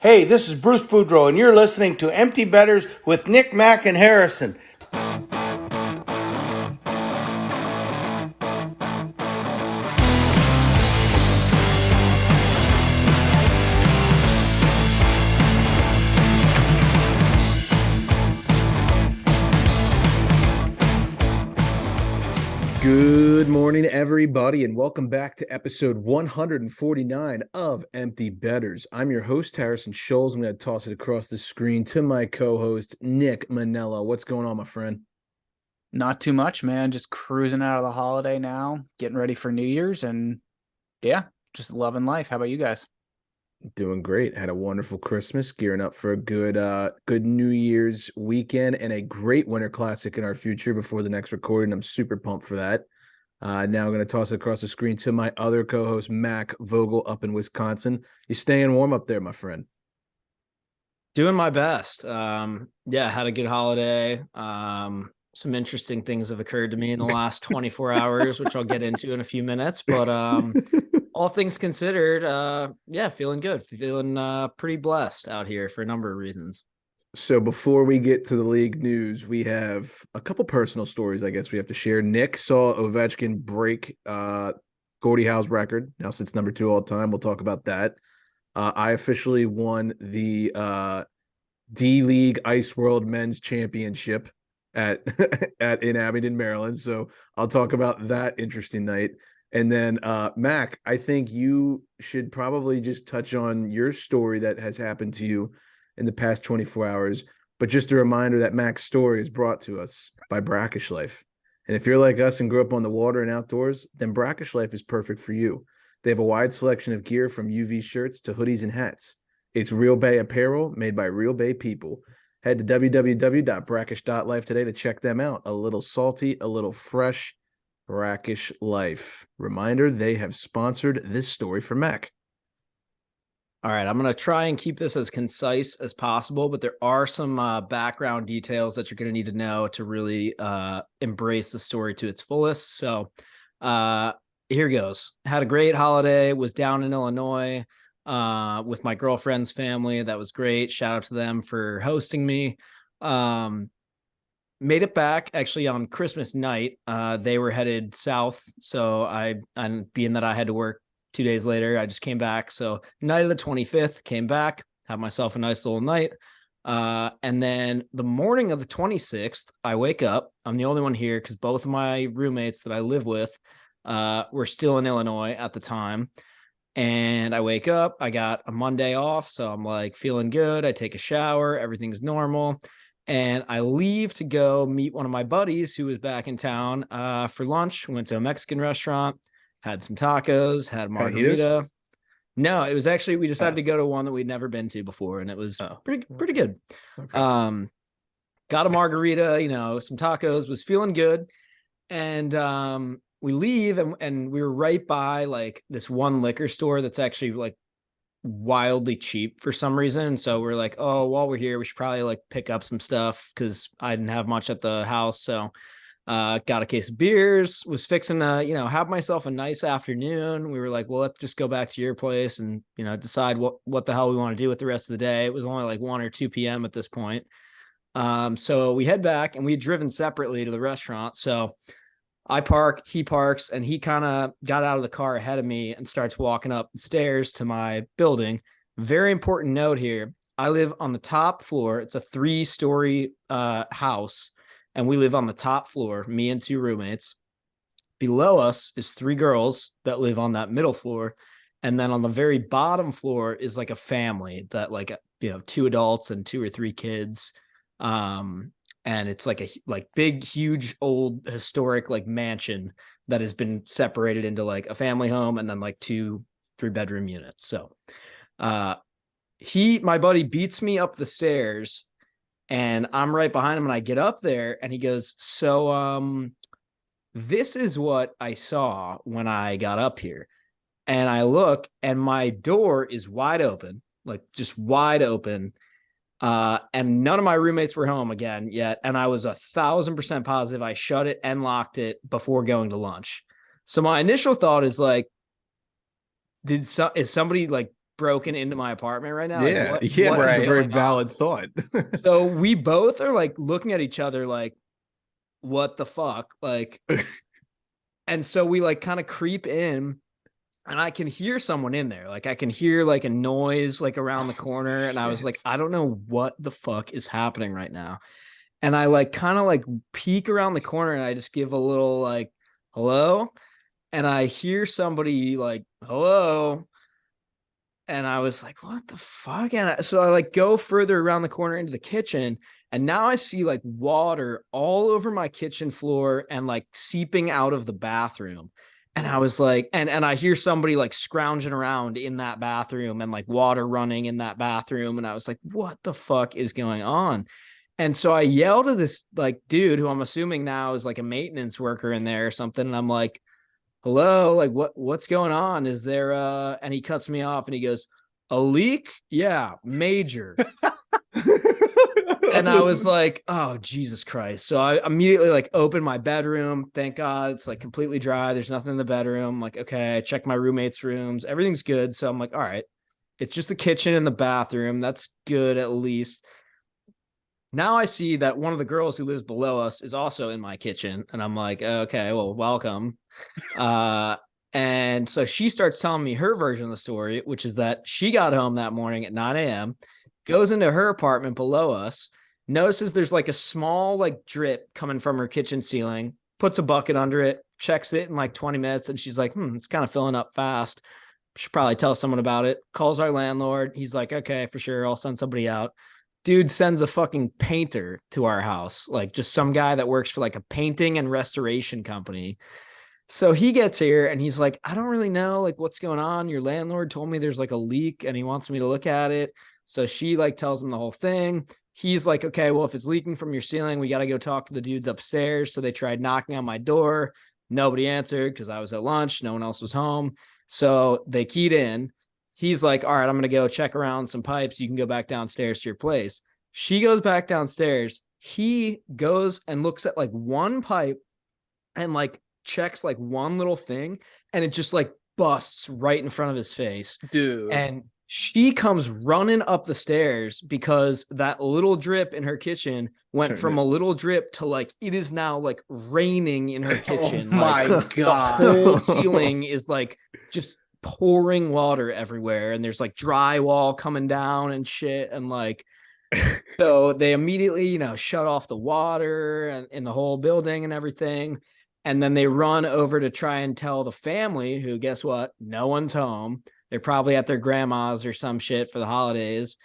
Hey, this is Bruce Boudreau, and you're listening to Empty Betters with Nick, Mack, and Harrison. Good morning, everybody, and welcome back to episode 149 of Empty Betters. I'm your host, Harrison Scholes. I'm going to toss it across the screen to my co-host, Nick Manella. What's going on, my friend? Not too much, man. Just cruising out of the holiday now, getting ready for New Year's, and yeah, just loving life. How about you guys? Doing great. Had a wonderful Christmas, gearing up for a good New Year's weekend and a great Winter Classic in our future before the next recording. I'm super pumped for that. Now I'm going to toss it across the screen to my other co-host, Mac Vogel, up in Wisconsin. You staying warm up there, my friend? Doing my best. Had a good holiday. Some interesting things have occurred to me in the last 24 hours, which I'll get into in a few minutes. But all things considered, feeling good. Feeling pretty blessed out here for a number of reasons. So before we get to the league news, we have a couple personal stories I guess we have to share. Nick saw Ovechkin break Gordie Howe's record. Now sits number 2 all time. We'll talk about that. I officially won the D-League Ice World Men's Championship in Abingdon, Maryland. So I'll talk about that interesting night. And then Mac, I think you should probably just touch on your story that has happened to you in the past 24 hours. But just a reminder that Mac's story is brought to us by Brackish Life. And if you're like us and grew up on the water and outdoors, then Brackish Life is perfect for you. They have a wide selection of gear from UV shirts to hoodies and hats. It's Real Bay apparel made by Real Bay people. Head to www.brackish.life today to check them out. A little salty, a little fresh. Brackish Life. Reminder, they have sponsored this story for Mac. All right, I'm going to try and keep this as concise as possible, but there are some background details that you're going to need to know to really embrace the story to its fullest. So here goes. Had a great holiday, was down in Illinois with my girlfriend's family. That was great. Shout out to them for hosting me. Made it back actually on Christmas night. They were headed south. So being that I had to work 2 days later, I just came back. So night of the 25th, came back, had myself a nice little night. And then the morning of the 26th, I wake up. I'm the only one here because both of my roommates that I live with were still in Illinois at the time. And I wake up, I got a Monday off. So I'm like feeling good. I take a shower, everything's normal. And I leave to go meet one of my buddies who was back in town for lunch. Went to a Mexican restaurant, had some tacos, had a margarita. No, it was actually, we decided to go to one that we'd never been to before, and it was pretty good. Okay. Got a margarita, some tacos, was feeling good. And we leave and we were right by like this one liquor store that's actually like wildly cheap for some reason. So we're like, oh, while we're here, we should probably like pick up some stuff because I didn't have much at the house. So got a case of beers, was fixing to, have myself a nice afternoon. We were like, well, let's just go back to your place and, decide what the hell we want to do with the rest of the day. It was only like 1 or 2 p.m. at this point. So we head back and we had driven separately to the restaurant. So I park, he parks, and he kind of got out of the car ahead of me and starts walking up the stairs to my building. Very important note here. I live on the top floor. It's a 3-story house, and we live on the top floor, me and 2 roommates. Below us is 3 girls that live on that middle floor. And then on the very bottom floor is like a family that 2 adults and 2 or 3 kids. And it's like a big, huge, old, historic like mansion that has been separated into like a family home and then like 2 3-bedroom units. So my buddy beats me up the stairs and I'm right behind him and I get up there and he goes, so this is what I saw when I got up here. And I look and my door is wide open, like just wide open. And none of my roommates were home again yet. And I was 1,000% positive I shut it and locked it before going to lunch. So my initial thought is like, is somebody like broken into my apartment right now? Yeah, Like, yeah, what that's is a very going on? valid thought. So we both are like looking at each other like, what the fuck? Like, and so we like kind of creep in, and I can hear someone in there. Like I can hear like a noise like around the corner. And I was like, I don't know what the fuck is happening right now. And I like kind of like peek around the corner and I just give a little like, hello. And I hear somebody like, hello. And I was like, what the fuck? And so I like go further around the corner into the kitchen. And now I see like water all over my kitchen floor and like seeping out of the bathroom. And I was like, and I hear somebody like scrounging around in that bathroom and like water running in that bathroom. And I was like, what the fuck is going on? And so I yelled to this like dude who I'm assuming now is like a maintenance worker in there or something. And I'm like, hello, like what's going on? Is there and he cuts me off and he goes, a leak? Yeah, major. And I was like, oh, Jesus Christ. So I immediately like opened my bedroom. Thank God it's like completely dry. There's nothing in the bedroom. I'm like, okay, I checked my roommate's rooms. Everything's good. So I'm like, all right, it's just the kitchen and the bathroom. That's good at least. Now I see that one of the girls who lives below us is also in my kitchen. And I'm like, okay, well, welcome. And so she starts telling me her version of the story, which is that she got home that morning at 9 a.m., goes into her apartment below us, notices there's like a small like drip coming from her kitchen ceiling, puts a bucket under it, checks it in like 20 minutes. And she's like, it's kind of filling up fast. Should probably tell someone about it. Calls our landlord. He's like, okay, for sure. I'll send somebody out. Dude sends a fucking painter to our house, like just some guy that works for like a painting and restoration company. So he gets here and he's like, I don't really know like what's going on. Your landlord told me there's like a leak and he wants me to look at it. So she like tells him the whole thing. He's like, okay, well, if it's leaking from your ceiling, we got to go talk to the dudes upstairs. So they tried knocking on my door. Nobody answered because I was at lunch. No one else was home. So they keyed in. He's like, all right, I'm going to go check around some pipes. You can go back downstairs to your place. She goes back downstairs. He goes and looks at like one pipe and like checks like one little thing, and it just like busts right in front of his face. Dude. And she comes running up the stairs because that little drip in her kitchen went from a little drip to like it is now like raining in her kitchen. Oh my like, God. the whole ceiling is like just pouring water everywhere, and there's like drywall coming down and shit. And like, so they immediately, shut off the water and in the whole building and everything. And then they run over to try and tell the family, who, guess what? No one's home. They're probably at their grandma's or some shit for the holidays.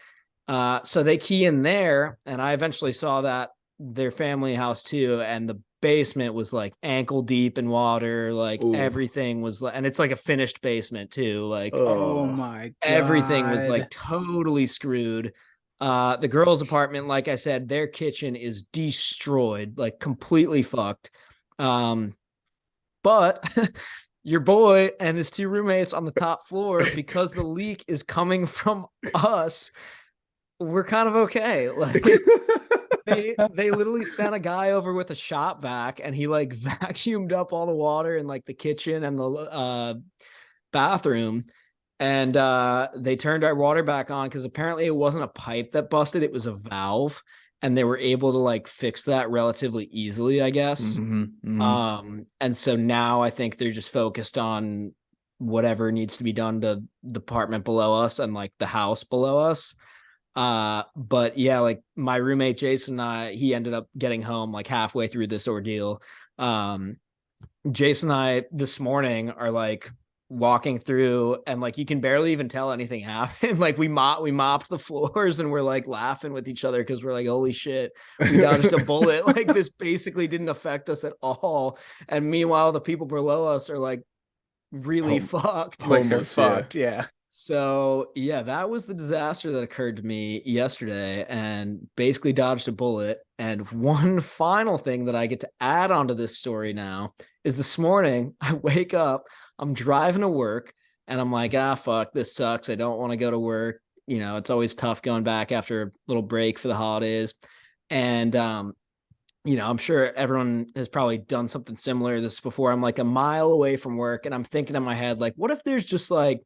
So they key in there, and I eventually saw that their family house too. And the basement was like ankle deep in water. Like everything was and it's like a finished basement too. Like, oh my God. Everything was like totally screwed. The girls' apartment, like I said, their kitchen is destroyed, like completely fucked. But your boy and his two roommates on the top floor, because the leak is coming from us, we're kind of okay. Like they literally sent a guy over with a shop vac, and he like vacuumed up all the water in like the kitchen and the bathroom. And they turned our water back on because apparently it wasn't a pipe that busted, it was a valve. And they were able to like fix that relatively easily, I guess. And so now I think they're just focused on whatever needs to be done to the apartment below us and like the house below us. But yeah, like my roommate Jason and I, he ended up getting home like halfway through this ordeal. Jason and I this morning are like walking through, and like you can barely even tell anything happened. Like we mopped the floors, and we're like laughing with each other because we're like, holy shit, we dodged a bullet. Like this basically didn't affect us at all. And meanwhile, the people below us are like really fucked. Like they're fucked. Yeah. So yeah, that was the disaster that occurred to me yesterday, and basically dodged a bullet. And one final thing that I get to add onto this story now is this morning I wake up, I'm driving to work, and I'm like, fuck, this sucks. I don't want to go to work. It's always tough going back after a little break for the holidays. And, I'm sure everyone has probably done something similar to this before. I'm like a mile away from work, and I'm thinking in my head, like, what if there's just like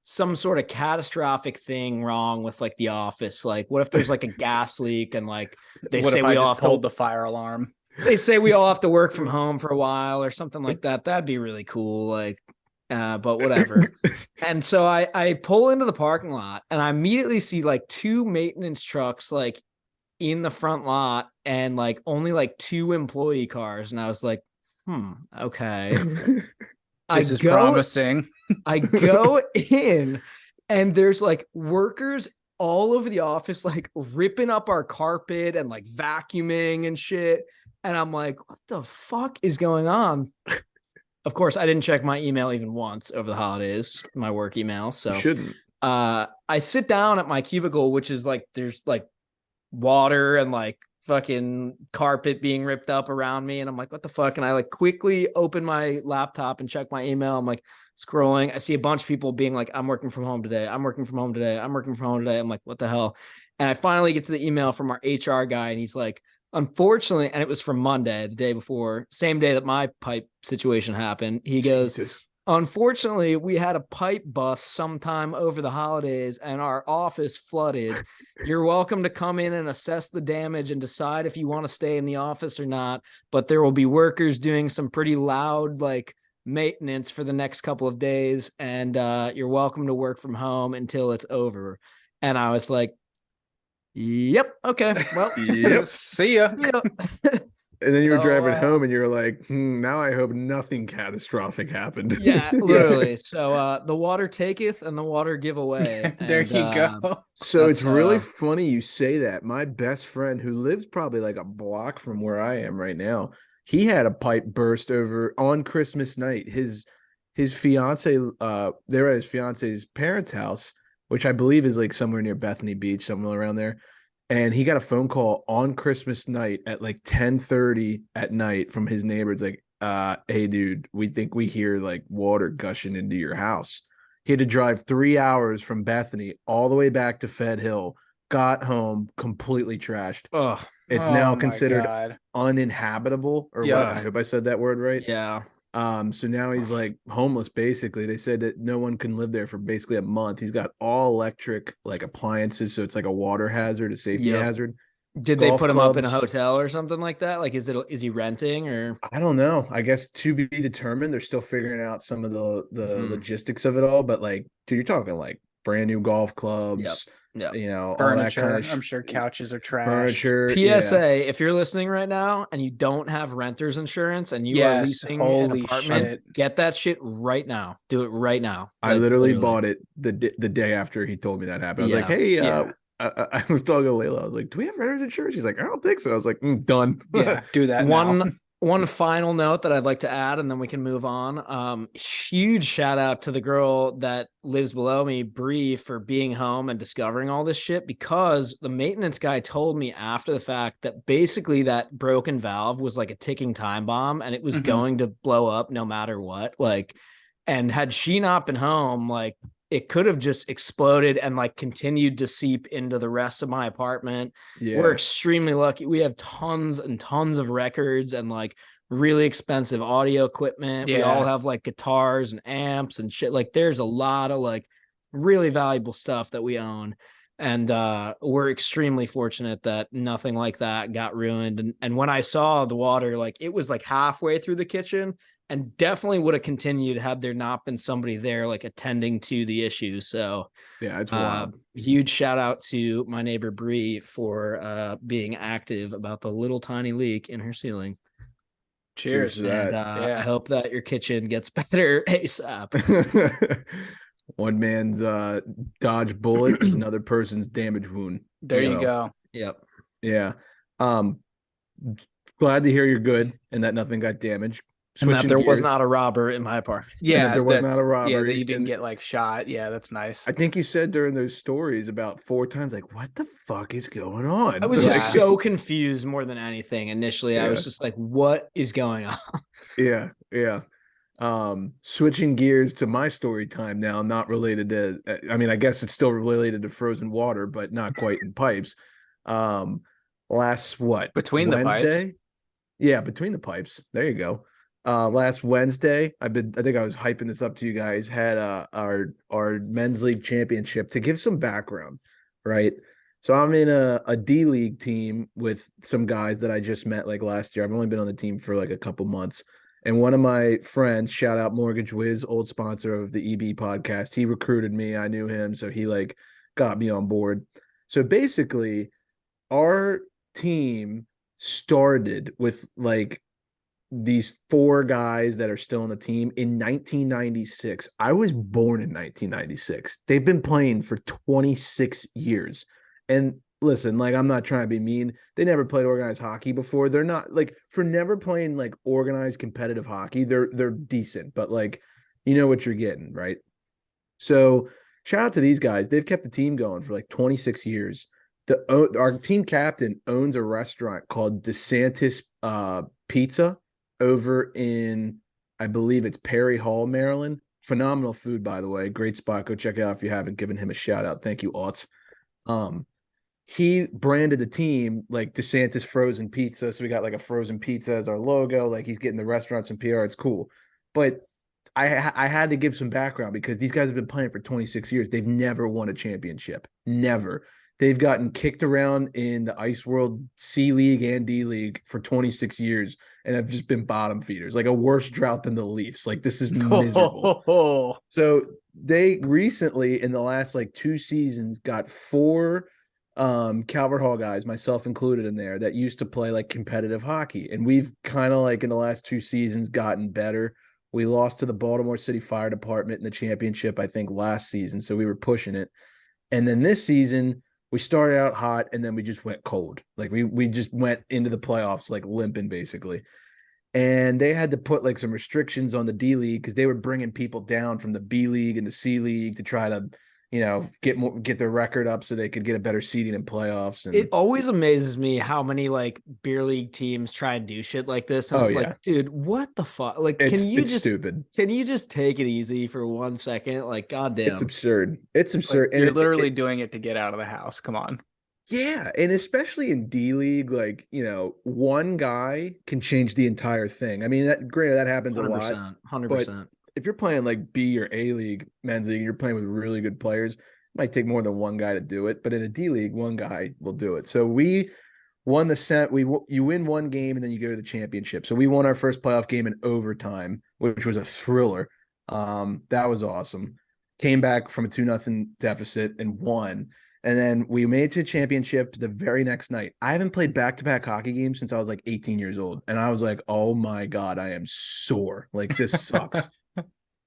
some sort of catastrophic thing wrong with like the office. Like, what if there's like a gas leak and like they What say if we I all just have pulled to the fire alarm? they say we all have to work from home for a while or something like that. That'd be really cool. Like, but whatever. And so I pull into the parking lot and I immediately see like 2 maintenance trucks like in the front lot and like only like 2 employee cars. And I was like, okay. This is promising. I go in and there's like workers all over the office, like ripping up our carpet and like vacuuming and shit. And I'm like, what the fuck is going on? Of course, I didn't check my email even once over the holidays, my work email. So You shouldn't. I sit down at my cubicle, which is like, there's like water and like fucking carpet being ripped up around me. And I'm like, what the fuck? And I like quickly open my laptop and check my email. I'm like scrolling. I see a bunch of people being like, I'm working from home today. I'm working from home today. I'm working from home today. I'm like, what the hell? And I finally get to the email from our HR guy and he's like, unfortunately, and it was from Monday, the day before, same day that my pipe situation happened. He goes, Jesus. unfortunately, we had a pipe bust sometime over the holidays and our office flooded. You're welcome to come in and assess the damage and decide if you want to stay in the office or not. But there will be workers doing some pretty loud, like, maintenance for the next couple of days. And you're welcome to work from home until it's over. And I was like, yep. Okay. Well, Yep. See ya. yep. And then you were So, driving home and you're like, now I hope nothing catastrophic happened. Yeah, literally. So the water taketh and the water give away. There And, you go. So it's That's, really funny you say that. My best friend, who lives probably like a block from where I am right now, he had a pipe burst over on Christmas night. His fiance, they were at his fiance's parents' house, which I believe is like somewhere near Bethany Beach, somewhere around there. And he got a phone call on Christmas night at like 10:30 at night from his neighbors, like, hey dude, we think we hear like water gushing into your house. He had to drive 3 hours from Bethany all the way back to Fed Hill, got home completely trashed. oh, It's Oh now my considered God. uninhabitable, or Yeah. what? I hope I said that word right. yeah. So now he's like homeless basically. They said that no one can live there for basically a month. He's got all electric like appliances, so it's like a water hazard, a safety Yep. hazard. Did they Golf put him up in a clubs. hotel or something like that? Like, is he renting or? I don't know. I guess to be determined. They're still figuring out some of the Mhm. logistics of it all. But like, dude, you're talking like brand new golf clubs, Yep. you know, all that Furniture. kind of I'm sure couches are trashed. furniture. PSA, if you're listening right now and you don't have renter's insurance and you are Yes, leasing an holy apartment, shit. get that shit right now. Do it right now. I Like, literally bought it the day after he told me that happened. I was like, Yeah. hey, Yeah. I was talking to Layla. I was like, do we have renter's insurance? She's like, I don't think so. I was like, done. Yeah, do that now. One final note that I'd like to add, and then we can move on. Huge shout out to the girl that lives below me, Bree, for being home and discovering all this shit, because the maintenance guy told me after the fact that basically that broken valve was like a ticking time bomb and it was Mhm. going to blow up no matter what. Like, and had she not been home, like, it could have just exploded and like continued to seep into the rest of my apartment. Yeah. We're extremely lucky. We have tons and tons of records and like really expensive audio equipment. We all Yeah. have like guitars and amps and shit. Like, there's a lot of like really valuable stuff that we own. And we're extremely fortunate that nothing like that got ruined. And when I saw the water, like, it was like halfway through the kitchen, and definitely would have continued had there not been somebody there like attending to the issue. So Yeah, it's wild. huge shout out to my neighbor Bree for being active about the little tiny leak in her ceiling. Cheers. to that. And Yeah. I hope that your kitchen gets better ASAP. One man's dodge bullet is another person's damage wound. There you So, go. Yep. Yeah. Glad to hear you're good and that nothing got damaged. And that Switching there was gears, not a robber in my apartment. Yeah, there was not a Yeah, robbery, that you didn't and- get like shot. Yeah, that's nice. I think you said during those stories about 4 times, like, what the fuck is going on? I was Yeah. just so confused more than anything. Initially, I was Yeah. just like, what is going on? Yeah. Switching gears to my story time now, not related to, I mean, I guess it's still related to frozen water, but not quite in pipes. Last Between the pipes? Wednesday? Yeah, between the pipes. There you go. last Wednesday, I think I was hyping this up to you guys, had our men's league championship. To give some background, right? So I'm in a D League team with some guys that I just met like last year. I've only been on the team for like a couple months. And one of my friends, shout out Mortgage Wiz, old sponsor of the EB podcast, he recruited me. I knew him, so he like got me on board. So basically, our team started with like these four guys that are still on the team in 1996. I was born in 1996. They've been playing for 26 years. And listen, like I'm not trying to be mean. They never played organized hockey before. They're not like for never playing like organized competitive hockey. They're decent, but like you know what you're getting, right? So shout out to these guys. They've kept the team going for like 26 years. Our team captain owns a restaurant called DeSantis Pizza over in, I believe it's Perry Hall, Maryland. Phenomenal food, by the way. Great spot. Go check it out if you haven't. Given him a shout out. Thank you, Otts. He branded the team like DeSantis Frozen Pizza. So we got like a frozen pizza as our logo. Like he's getting the restaurants and PR. It's cool. But I had to give some background because these guys have been playing for 26 years. They've never won a championship. Never. They've gotten kicked around in the Ice World C League and D League for 26 years and have just been bottom feeders, like a worse drought than the Leafs. Like this is miserable. So they recently, in the last like 2 seasons, got 4 Calvert Hall guys, myself included in there, that used to play like competitive hockey. And we've kind of like in the last 2 seasons gotten better. We lost to the Baltimore City Fire Department in the championship, I think, last season. So we were pushing it. And then this season, we started out hot and then we just went cold. Like we just went into the playoffs like limping basically. And they had to put like some restrictions on the D League because they were bringing people down from the B League and the C League to try to, you know, get their record up so they could get a better seeding in playoffs. And it always amazes me how many like beer league teams try and do shit like this. And it's like, dude, what the fuck? Like, it's stupid. Can you just take it easy for 1 second? Like, goddamn. It's absurd. It's absurd. Like, you're literally doing it to get out of the house. Come on. Yeah. And especially in D League, like, you know, one guy can change the entire thing. I mean, granted, that happens 100%, a lot. 100%. But if you're playing like B or A League, men's league, and you're playing with really good players, it might take more than one guy to do it. But in a D League, one guy will do it. So we won the set. You win one game and then you go to the championship. So we won our first playoff game in overtime, which was a thriller. That was awesome. Came back from a 2-0 deficit and won. And then we made it to championship the very next night. I haven't played back-to-back hockey games since I was like 18 years old. And I was like, oh my God, I am sore. Like this sucks.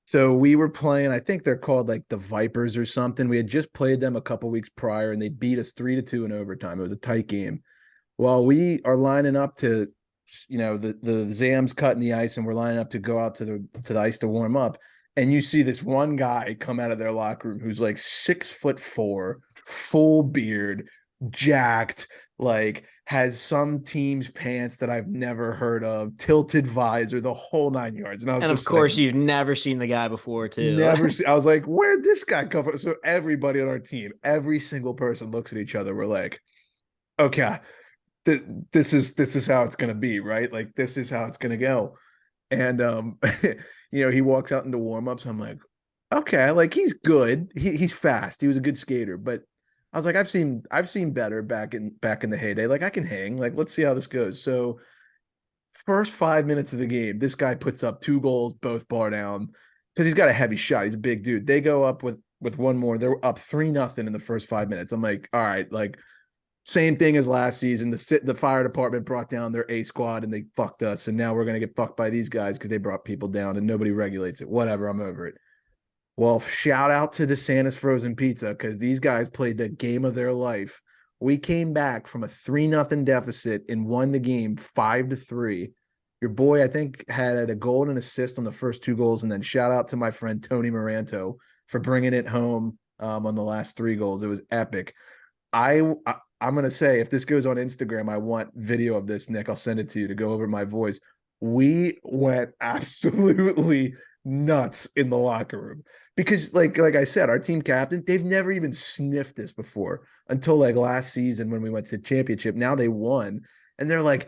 So we were playing, I think they're called like the Vipers or something. We had just played them a couple weeks prior and they beat us 3-2 in overtime. It was a tight game. Well, we are lining up to, you know, the Zam's cutting the ice and we're lining up to go out to the ice to warm up. And you see this one guy come out of their locker room who's like 6'4", full beard, jacked, like has some team's pants that I've never heard of, tilted visor, the whole 9 yards. And of course, like, you've never seen the guy before, too. Never seen. I was like, where'd this guy come from? So everybody on our team, every single person looks at each other. We're like, okay, this is how it's gonna be, right? Like this is how it's gonna go. And you know, he walks out into warm-ups. I'm like, okay, like he's good. He's fast. He was a good skater, but I was like, I've seen better back in the heyday. Like I can hang. Like let's see how this goes. So first 5 minutes of the game, this guy puts up 2 goals, both bar down, because he's got a heavy shot. He's a big dude. They go up with one more. They're up 3-0 in the first 5 minutes. I'm like, all right, like same thing as last season. The fire department brought down their A squad and they fucked us. And now we're going to get fucked by these guys because they brought people down and nobody regulates it. Whatever. I'm over it. Well, shout out to DeSantis Frozen Pizza because these guys played the game of their life. We came back from a 3-0 deficit and won the game 5-3. Your boy, I think, had a goal and an assist on the first 2 goals. And then shout out to my friend Tony Moranto for bringing it home on the last 3 goals. It was epic. I'm going to say, if this goes on Instagram, I want video of this, Nick. I'll send it to you to go over my voice. We went absolutely nuts in the locker room because like I said, our team captain, they've never even sniffed this before until like last season when we went to the championship. Now they won and they're like,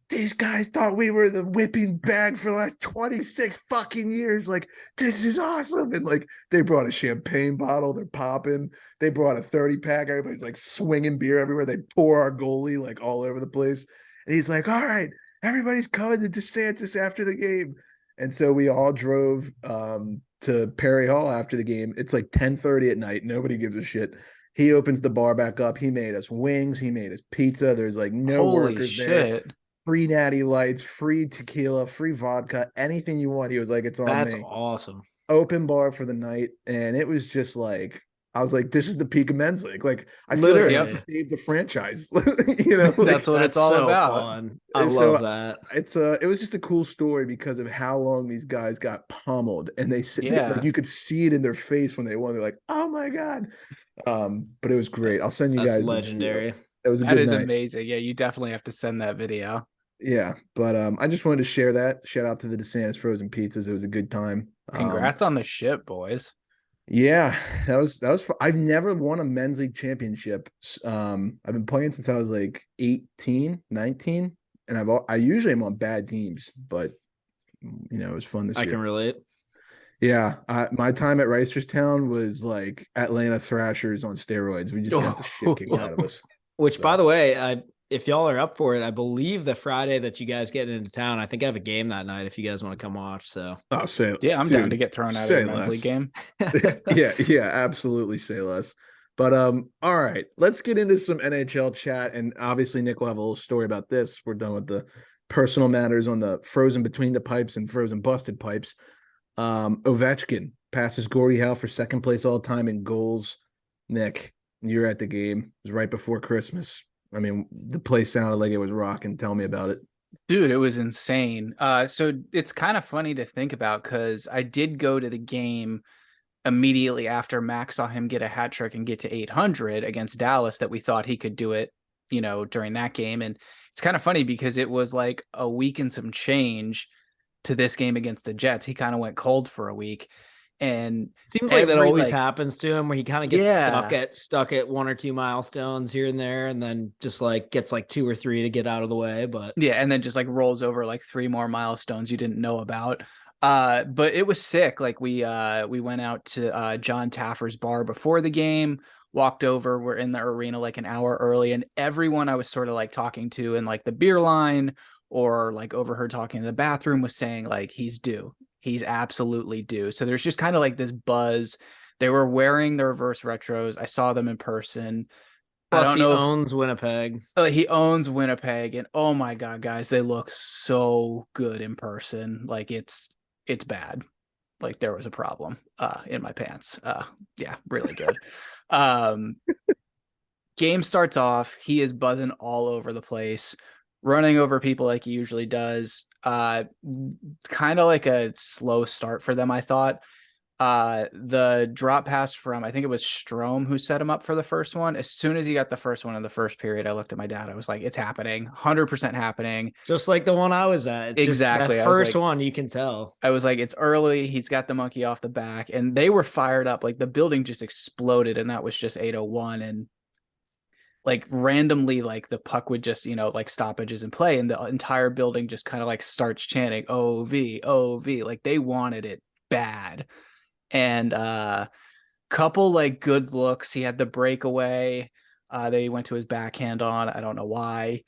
these guys thought we were the whipping bag for like 26 fucking years. Like, this is awesome. And like, they brought a champagne bottle. They're popping. They brought a 30-pack. Everybody's like swinging beer everywhere. They pour our goalie like all over the place. And he's like, all right, everybody's coming to DeSantis after the game. And so we all drove to Perry Hall after the game. It's like 10:30 at night. Nobody gives a shit. He opens the bar back up. He made us wings. He made us pizza. There's like no Holy workers shit. there. Free natty lights, free tequila, free vodka, anything you want. He was like, it's on That's me. awesome. Open bar for the night. And it was just like, I was like, this is the peak of men's league. Like, I feel Literally. like I saved the franchise. You know, That's what it's all so about. Fun. I So, love that. it was just a cool story because of how long these guys got pummeled, and like, you could see it in their face when they won. They're like, oh my God. But it was great. I'll send you That's guys legendary. It was a That good is night. amazing. Yeah, you definitely have to send that video. Yeah, but I just wanted to share that. Shout out to the DeSantis frozen pizzas. It was a good time. Congrats on the ship, boys. Yeah, that was fun. I've never won a men's league championship. I've been playing since I was like 18, 19, and I usually am on bad teams, but it was fun this year. I can relate. Yeah, my time at Reisterstown was like Atlanta Thrashers on steroids. We just got the shit kicked out of us. Which, by the way, if y'all are up for it, I believe the Friday that you guys get into town, I think I have a game that night if you guys want to come watch. So, yeah, I'm down to get thrown out of a men's league game. yeah, absolutely. Say less. But all right, let's get into some NHL chat, and obviously Nick will have a little story about this. We're done with the personal matters on the frozen between the pipes and frozen busted pipes. Ovechkin passes Gordie Howe for second place all time in goals. Nick, you're at the game. It was right before Christmas. I mean, the place sounded like it was rocking. Tell me about it. Dude, it was insane. So it's kind of funny to think about because I did go to the game immediately after Max saw him get a hat trick and get to 800 against Dallas that we thought he could do it, during that game. And it's kind of funny because it was like a week and some change to this game against the Jets. He kind of went cold for a week. And seems like that always happens to him where he kind of gets stuck at one or two milestones here and there, and then just like gets like 2 or 3 to get out of the way. But yeah, and then just like rolls over like 3 more milestones you didn't know about. But it was sick. Like we went out to John Taffer's bar before the game, walked over, we're in the arena like an hour early, and everyone I was sort of like talking to in like the beer line or like overheard talking in the bathroom was saying like he's due. He's absolutely due. So there's just kind of like this buzz. They were wearing the reverse retros. I saw them in person. Plus, he owns Winnipeg. He owns Winnipeg, and oh my God, guys, they look so good in person. Like it's bad. Like there was a problem in my pants. Yeah, really good. Game starts off. He is buzzing all over the place, running over people like he usually does. Kind of like a slow start for them, I thought. The drop pass from, I think it was Strome who set him up for the first one. As soon as he got the first one in the first period, I looked at my dad. I was like, it's happening. 100% happening. Just like the one I was at. Exactly. That first one, you can tell. I was like, it's early. He's got the monkey off the back. And they were fired up. Like the building just exploded. And that was just 8:01. And like randomly, like the puck would just, like stoppages in play. And the entire building just kind of like starts chanting OV, OV. Like they wanted it bad. And couple like good looks. He had the breakaway. They went to his backhand on. I don't know why.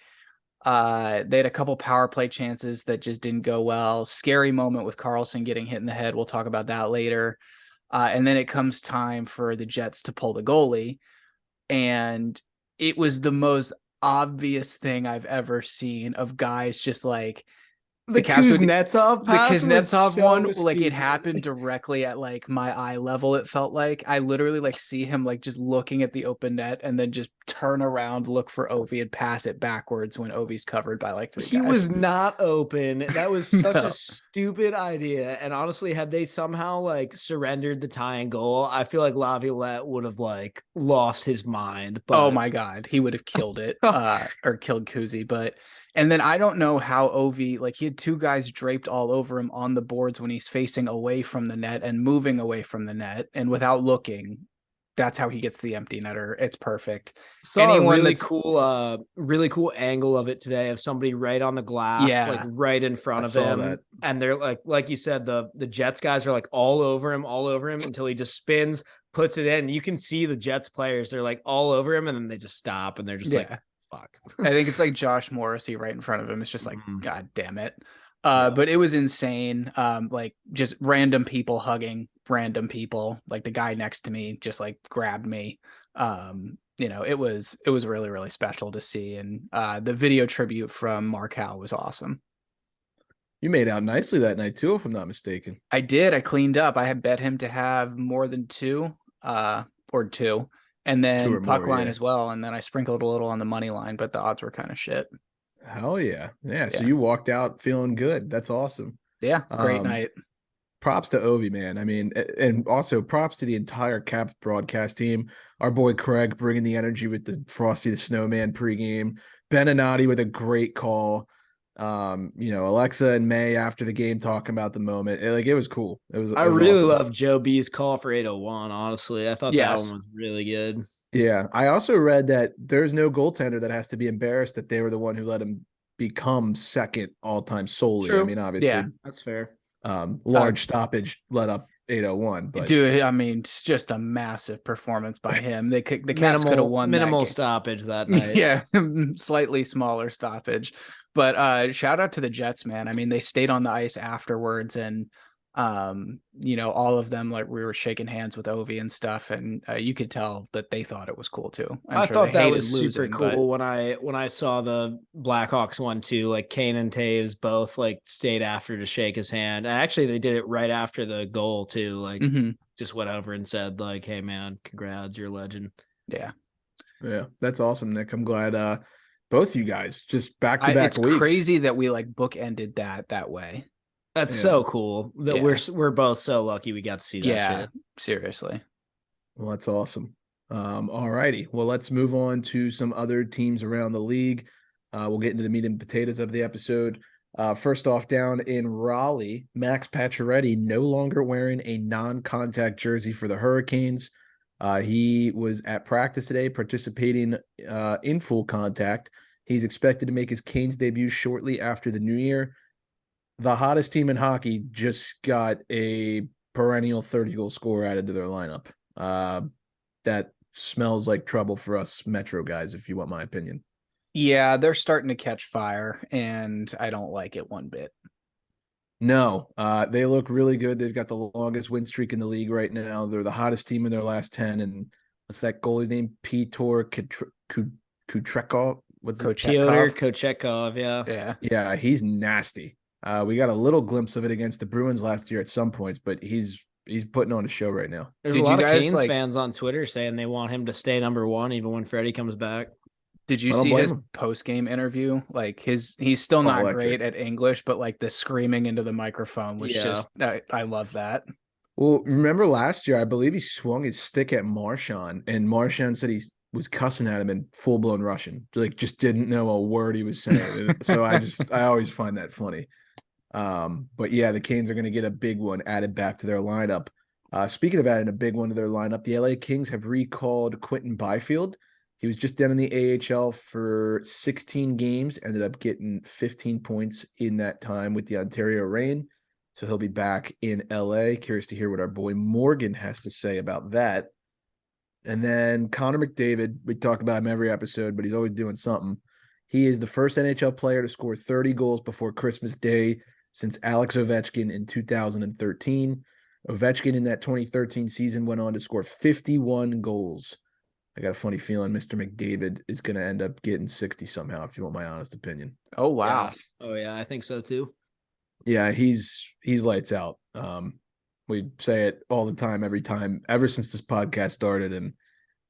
They had a couple power play chances that just didn't go well. Scary moment with Carlson getting hit in the head. We'll talk about that later. And then it comes time for the Jets to pull the goalie. And it was the most obvious thing I've ever seen of guys just like, the Kuznetsov pass, the Kuznetsov one, like it happened directly at like my eye level. It felt like I literally like see him like just looking at the open net and then just turn around, look for Ovi and pass it backwards when Ovi's covered by like 3 guys. He was not open. That was such a stupid idea. And honestly, had they somehow like surrendered the tying goal, I feel like Laviolette would have like lost his mind. But oh my God, he would have killed it or killed Kuzi. And then I don't know how Ovi, like he had 2 guys draped all over him on the boards when he's facing away from the net and moving away from the net and without looking. that's how he gets the empty netter. It's perfect. Saw Anyone a that's- really cool angle of it today of somebody right on the glass, Yeah. like right in front I of saw him. that. And they're like you said, the Jets guys are like all over him until he just spins, puts it in. You can see the Jets players, they're like all over him, and then they just stop and they're just like, fuck. I think it's like Josh Morrissey right in front of him. It's just like, Mhm. God damn it. Yeah. But it was insane. Like just random people hugging random people. Like the guy next to me just like grabbed me. It was really, really special to see. And the video tribute from Mark Howe was awesome. You made out nicely that night too, if I'm not mistaken. I did. I cleaned up. I had bet him to have more than two, or two, and then Two or puck more, line yeah. as well. And then I sprinkled a little on the money line, but the odds were kind of shit. Hell yeah. Yeah. So Yeah. you walked out feeling good. That's awesome. Yeah, great Um, night. Props to Ovi, man. I mean, and also props to the entire Caps broadcast team. Our boy Craig bringing the energy with the Frosty the Snowman pregame. Beninati with a great call. Alexa and May after the game talking about the moment. It was cool. I really awesome. love Joe B's call for 801. Honestly, I thought that one was really good. Yeah, I also read that there's no goaltender that has to be embarrassed that they were the one who let him become second all-time solely. True. I mean, obviously, Yeah. That's fair. large stoppage let up 801, but Dude, I mean, it's just a massive performance by him. The Caps could have won minimal that game. stoppage that night. Yeah, slightly smaller stoppage. But shout out to the Jets, man. I mean, they stayed on the ice afterwards, and all of them, like, we were shaking hands with Ovi and stuff, and you could tell that they thought it was cool too. I sure thought they that hated was super losing, cool but when I saw the Blackhawks one too. Like Kane and Taves both like stayed after to shake his hand. And actually, they did it right after the goal too. Like just went over and said like, "Hey man, congrats, you're a legend." Yeah, that's awesome, Nick. I'm glad both you guys just back-to-back it's weeks. crazy that we like bookended that way. That's so cool that we're both so lucky we got to see that shit. Seriously. Well, that's awesome. All righty. Well, let's move on to some other teams around the league. We'll get into the meat and potatoes of the episode. First off, down in Raleigh, Max Pacioretty no longer wearing a non-contact jersey for the Hurricanes. He was at practice today, participating in full contact. He's expected to make his Canes debut shortly after the new year. The hottest team in hockey just got a perennial 30-goal scorer added to their lineup. That smells like trouble for us Metro guys, if you want my opinion. Yeah, they're starting to catch fire, and I don't like it one bit. No, they look really good. They've got the longest win streak in the league right now. They're the hottest team in their last 10. And what's that goalie's name? Piotr Kutrekov? What's it? Pyotr Kochetkov, yeah. Yeah, he's nasty. We got a little glimpse of it against the Bruins last year at some points, but he's putting on a show right now. There's a lot of Canes fans on Twitter saying they want him to stay number one even when Freddie comes back. Did you see his post-game interview? Like he's still not great at English, but like the screaming into the microphone was just, I love that. Well, remember last year, I believe he swung his stick at Marchand, and Marchand said he was cussing at him in full-blown Russian, like just didn't know a word he was saying. So I always find that funny. But yeah, the Canes are going to get a big one added back to their lineup. Speaking of adding a big one to their lineup, the LA Kings have recalled Quentin Byfield. He was just down in the AHL for 16 games, ended up getting 15 points in that time with the Ontario Reign. So he'll be back in LA. Curious to hear what our boy Morgan has to say about that. And then Connor McDavid, we talk about him every episode, but he's always doing something. He is the first NHL player to score 30 goals before Christmas Day since Alex Ovechkin in 2013. Ovechkin in that 2013 season went on to score 51 goals. I got a funny feeling Mr. McDavid is going to end up getting 60 somehow, if you want my honest opinion. Oh, wow. Yeah. Oh, yeah, I think so too. Yeah, he's lights out. We say it all the time, every time, ever since this podcast started. And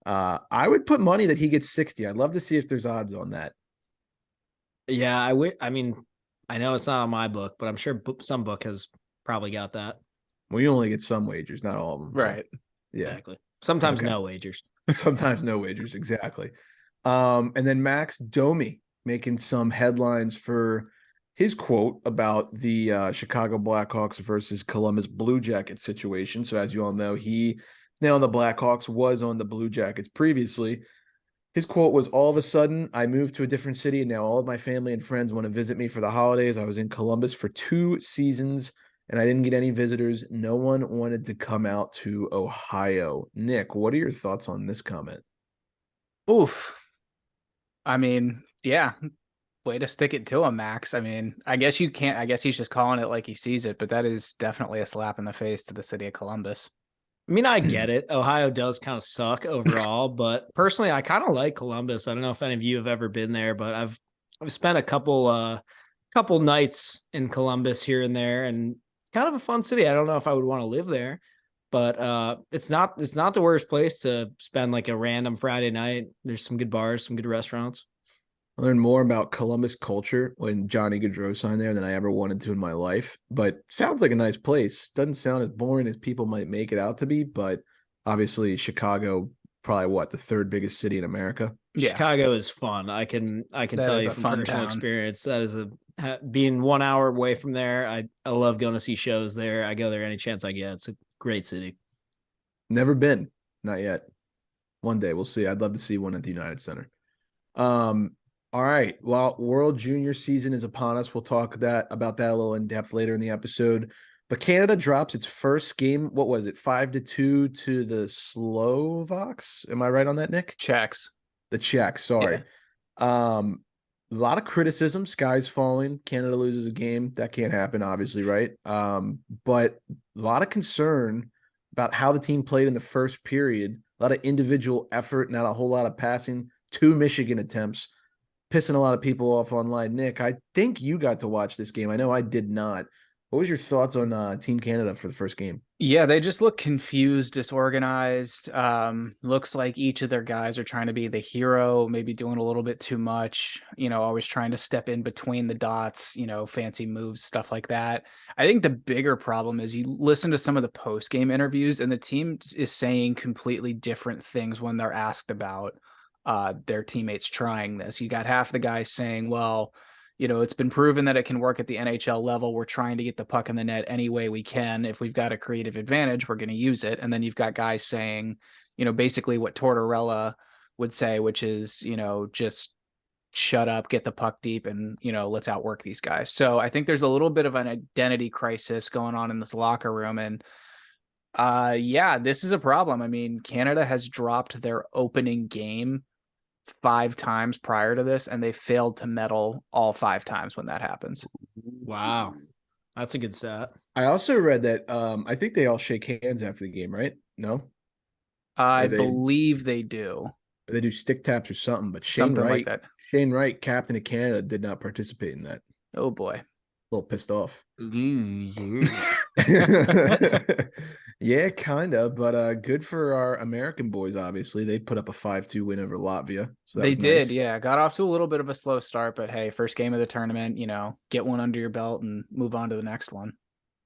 I would put money that he gets 60. I'd love to see if there's odds on that. Yeah, I mean, I know it's not on my book, but I'm sure some book has probably got that. Well, you only get some wagers, not all of them. Right. So, yeah. Exactly. Sometimes no wagers. Sometimes no wagers, exactly. And then Max Domi making some headlines for his quote about the Chicago Blackhawks versus Columbus Blue Jackets situation. So as you all know, he now on the Blackhawks, was on the Blue Jackets previously. His quote was, "All of a sudden, I moved to a different city, and now all of my family and friends want to visit me for the holidays. I was in Columbus for 2 seasons, and I didn't get any visitors. No one wanted to come out to Ohio." Nick, what are your thoughts on this comment? Oof. I mean, yeah, way to stick it to him, Max. I mean, I guess he's just calling it like he sees it, but that is definitely a slap in the face to the city of Columbus. I mean, I get it. Ohio does kind of suck overall, but personally, I kind of like Columbus. I don't know if any of you have ever been there, but I've spent a couple nights in Columbus here and there, and it's kind of a fun city. I don't know if I would want to live there, but it's not the worst place to spend like a random Friday night. There's some good bars, some good restaurants. I learned more about Columbus culture when Johnny Gaudreau signed there than I ever wanted to in my life, but sounds like a nice place. Doesn't sound as boring as people might make it out to be, but obviously Chicago, probably the third biggest city in America. Yeah. Chicago is fun. I can That tell is you a from fun personal town. experience. That is being 1 hour away from there. I love going to see shows there. I go there any chance I get. It's a great city. Never been, not yet. One day we'll see. I'd love to see one at the United Center. All right. Well, World Junior season is upon us. We'll talk about that a little in depth later in the episode. But Canada drops its first game. What was it? 5-2 to the Slovaks. Am I right on that, Nick? Checks. The Czechs. Sorry. A lot of criticism. Sky's falling. Canada loses a game. That can't happen, obviously, right? But a lot of concern about how the team played in the first period. A lot of individual effort, not a whole lot of passing. 2 Michigan attempts. Pissing a lot of people off online. Nick, I think you got to watch this game. I know I did not. What was your thoughts on Team Canada for the first game? Yeah, they just look confused, disorganized. Looks like each of their guys are trying to be the hero, maybe doing a little bit too much, always trying to step in between the dots, fancy moves, stuff like that. I think the bigger problem is you listen to some of the post-game interviews and the team is saying completely different things when they're asked about their teammates trying this. You got half the guys saying, well, it's been proven that it can work at the NHL level. We're trying to get the puck in the net any way we can. If we've got a creative advantage, we're going to use it. And then you've got guys saying, basically what Tortorella would say, which is, just shut up, get the puck deep, and, let's outwork these guys. So I think there's a little bit of an identity crisis going on in this locker room. And yeah, this is a problem. I mean, Canada has dropped their opening game 5 times prior to this, and they failed to medal all 5 times when that happens. Wow. That's a good stat. I also read that I think they all shake hands after the game, right? No? I believe they do. They do stick taps or something, but Something like that. Shane Wright, captain of Canada, did not participate in that. Oh boy. A little pissed off. Loser. Yeah, kind of, but good for our American boys, obviously. They put up a 5-2 win over Latvia. So they did, nice. Yeah. Got off to a little bit of a slow start, but hey, first game of the tournament, get one under your belt and move on to the next one.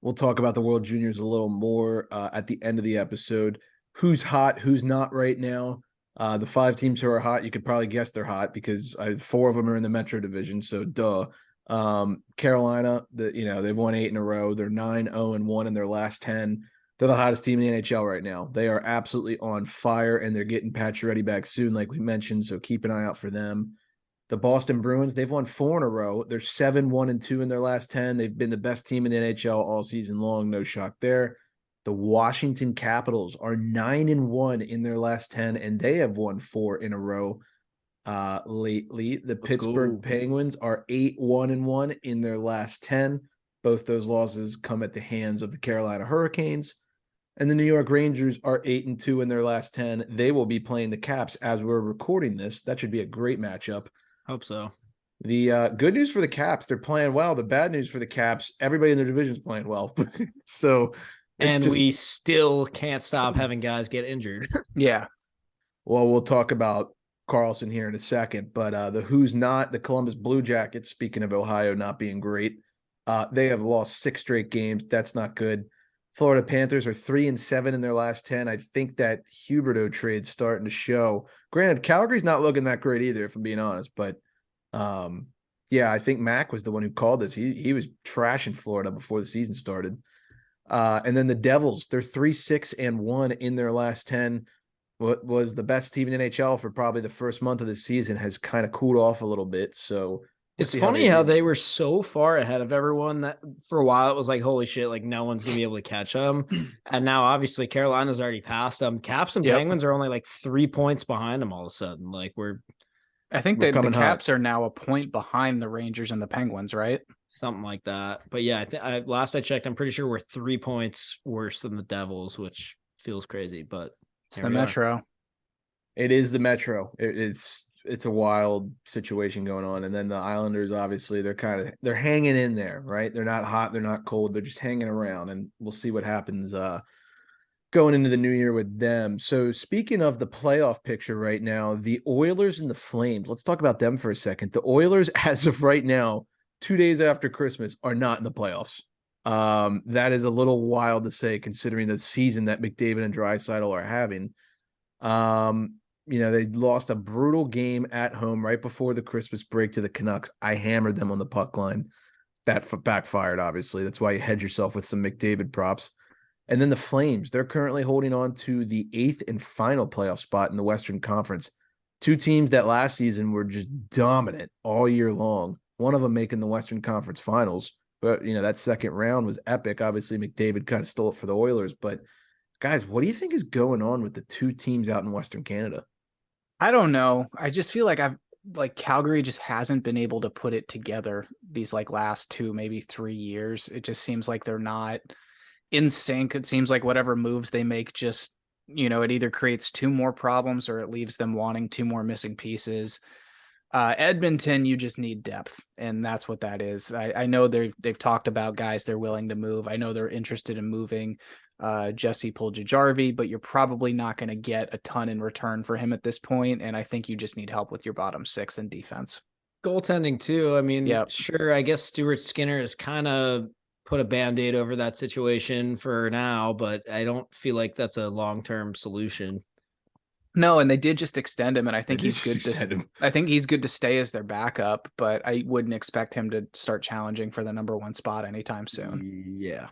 We'll talk about the World Juniors a little more at the end of the episode. Who's hot, who's not right now. The 5 teams who are hot, you could probably guess they're hot because 4 of them are in the Metro Division, so duh. Carolina, they've won 8 in a row. They're 9-0-1 in their last 10. They're the hottest team in the NHL right now. They are absolutely on fire, and they're getting Pacioretty back soon, like we mentioned, so keep an eye out for them. The Boston Bruins, they've won 4 in a row. They're 7-1-2 in their last 10. They've been the best team in the NHL all season long. No shock there. The Washington Capitals are 9-1 in their last 10, and they have won 4 in a row lately. The Pittsburgh Penguins are 8-1-1 in their last 10. Both those losses come at the hands of the Carolina Hurricanes. And the New York Rangers are 8-2 in their last 10. They will be playing the Caps as we're recording this. That should be a great matchup. Hope so. The good news for the Caps, they're playing well. The bad news for the Caps, everybody in their division is playing well. So, we still can't stop having guys get injured. Yeah. Well, we'll talk about Carlson here in a second, but the who's not, the Columbus Blue Jackets, speaking of Ohio not being great, they have lost 6 straight games. That's not good. Florida Panthers are 3-7 in their last 10. I think that Huberdeau trade's starting to show. Granted, Calgary's not looking that great either, if I'm being honest. But yeah, I think Mac was the one who called this. He was trashing Florida before the season started. And then the Devils, they're 3-6-1 in their last 10. What was the best team in NHL for probably the first month of the season has kind of cooled off a little bit. So it's funny how they were so far ahead of everyone that for a while it was like, holy shit, like no one's gonna be able to catch them. And now obviously Carolina's already passed them. Caps and Penguins are only like 3 points behind them all of a sudden. Like I think that the Caps are now a point behind the Rangers and the Penguins, right? Something like that. But yeah, last I checked, I'm pretty sure we're 3 points worse than the Devils, which feels crazy. But it's the Metro. It is the Metro. It's a wild situation going on. And then the Islanders, obviously, they're hanging in there, right? They're not hot, they're not cold, they're just hanging around, and we'll see what happens going into the new year with them. So speaking of the playoff picture right now, the Oilers and the Flames, let's talk about them for a second. The Oilers, as of right now, 2 days after Christmas, are not in the playoffs. That is a little wild to say considering the season that McDavid and Draisaitl are having. They lost a brutal game at home right before the Christmas break to the Canucks. I hammered them on the puck line. That backfired, obviously. That's why you hedge yourself with some McDavid props. And then the Flames, they're currently holding on to the 8th and final playoff spot in the Western Conference. Two teams that last season were just dominant all year long. One of them making the Western Conference Finals. But, that second round was epic. Obviously, McDavid kind of stole it for the Oilers. But, guys, what do you think is going on with the two teams out in Western Canada? I don't know. I just feel like Calgary just hasn't been able to put it together these last 2, maybe 3 years. It just seems like they're not in sync. It seems like whatever moves they make just, it either creates 2 more problems or it leaves them wanting 2 more missing pieces. Edmonton, you just need depth, and that's what that is. I know they've talked about guys they're willing to move. I know they're interested in moving Jesse Puljujarvi, but you're probably not going to get a ton in return for him at this point, and I think you just need help with your bottom 6 in defense. Goaltending too. I mean, Sure, I guess Stuart Skinner has kind of put a Band-Aid over that situation for now, but I don't feel like that's a long-term solution. No, and they did just extend him, and I think he's good to stay as their backup, but I wouldn't expect him to start challenging for the number 1 spot anytime soon. Yeah.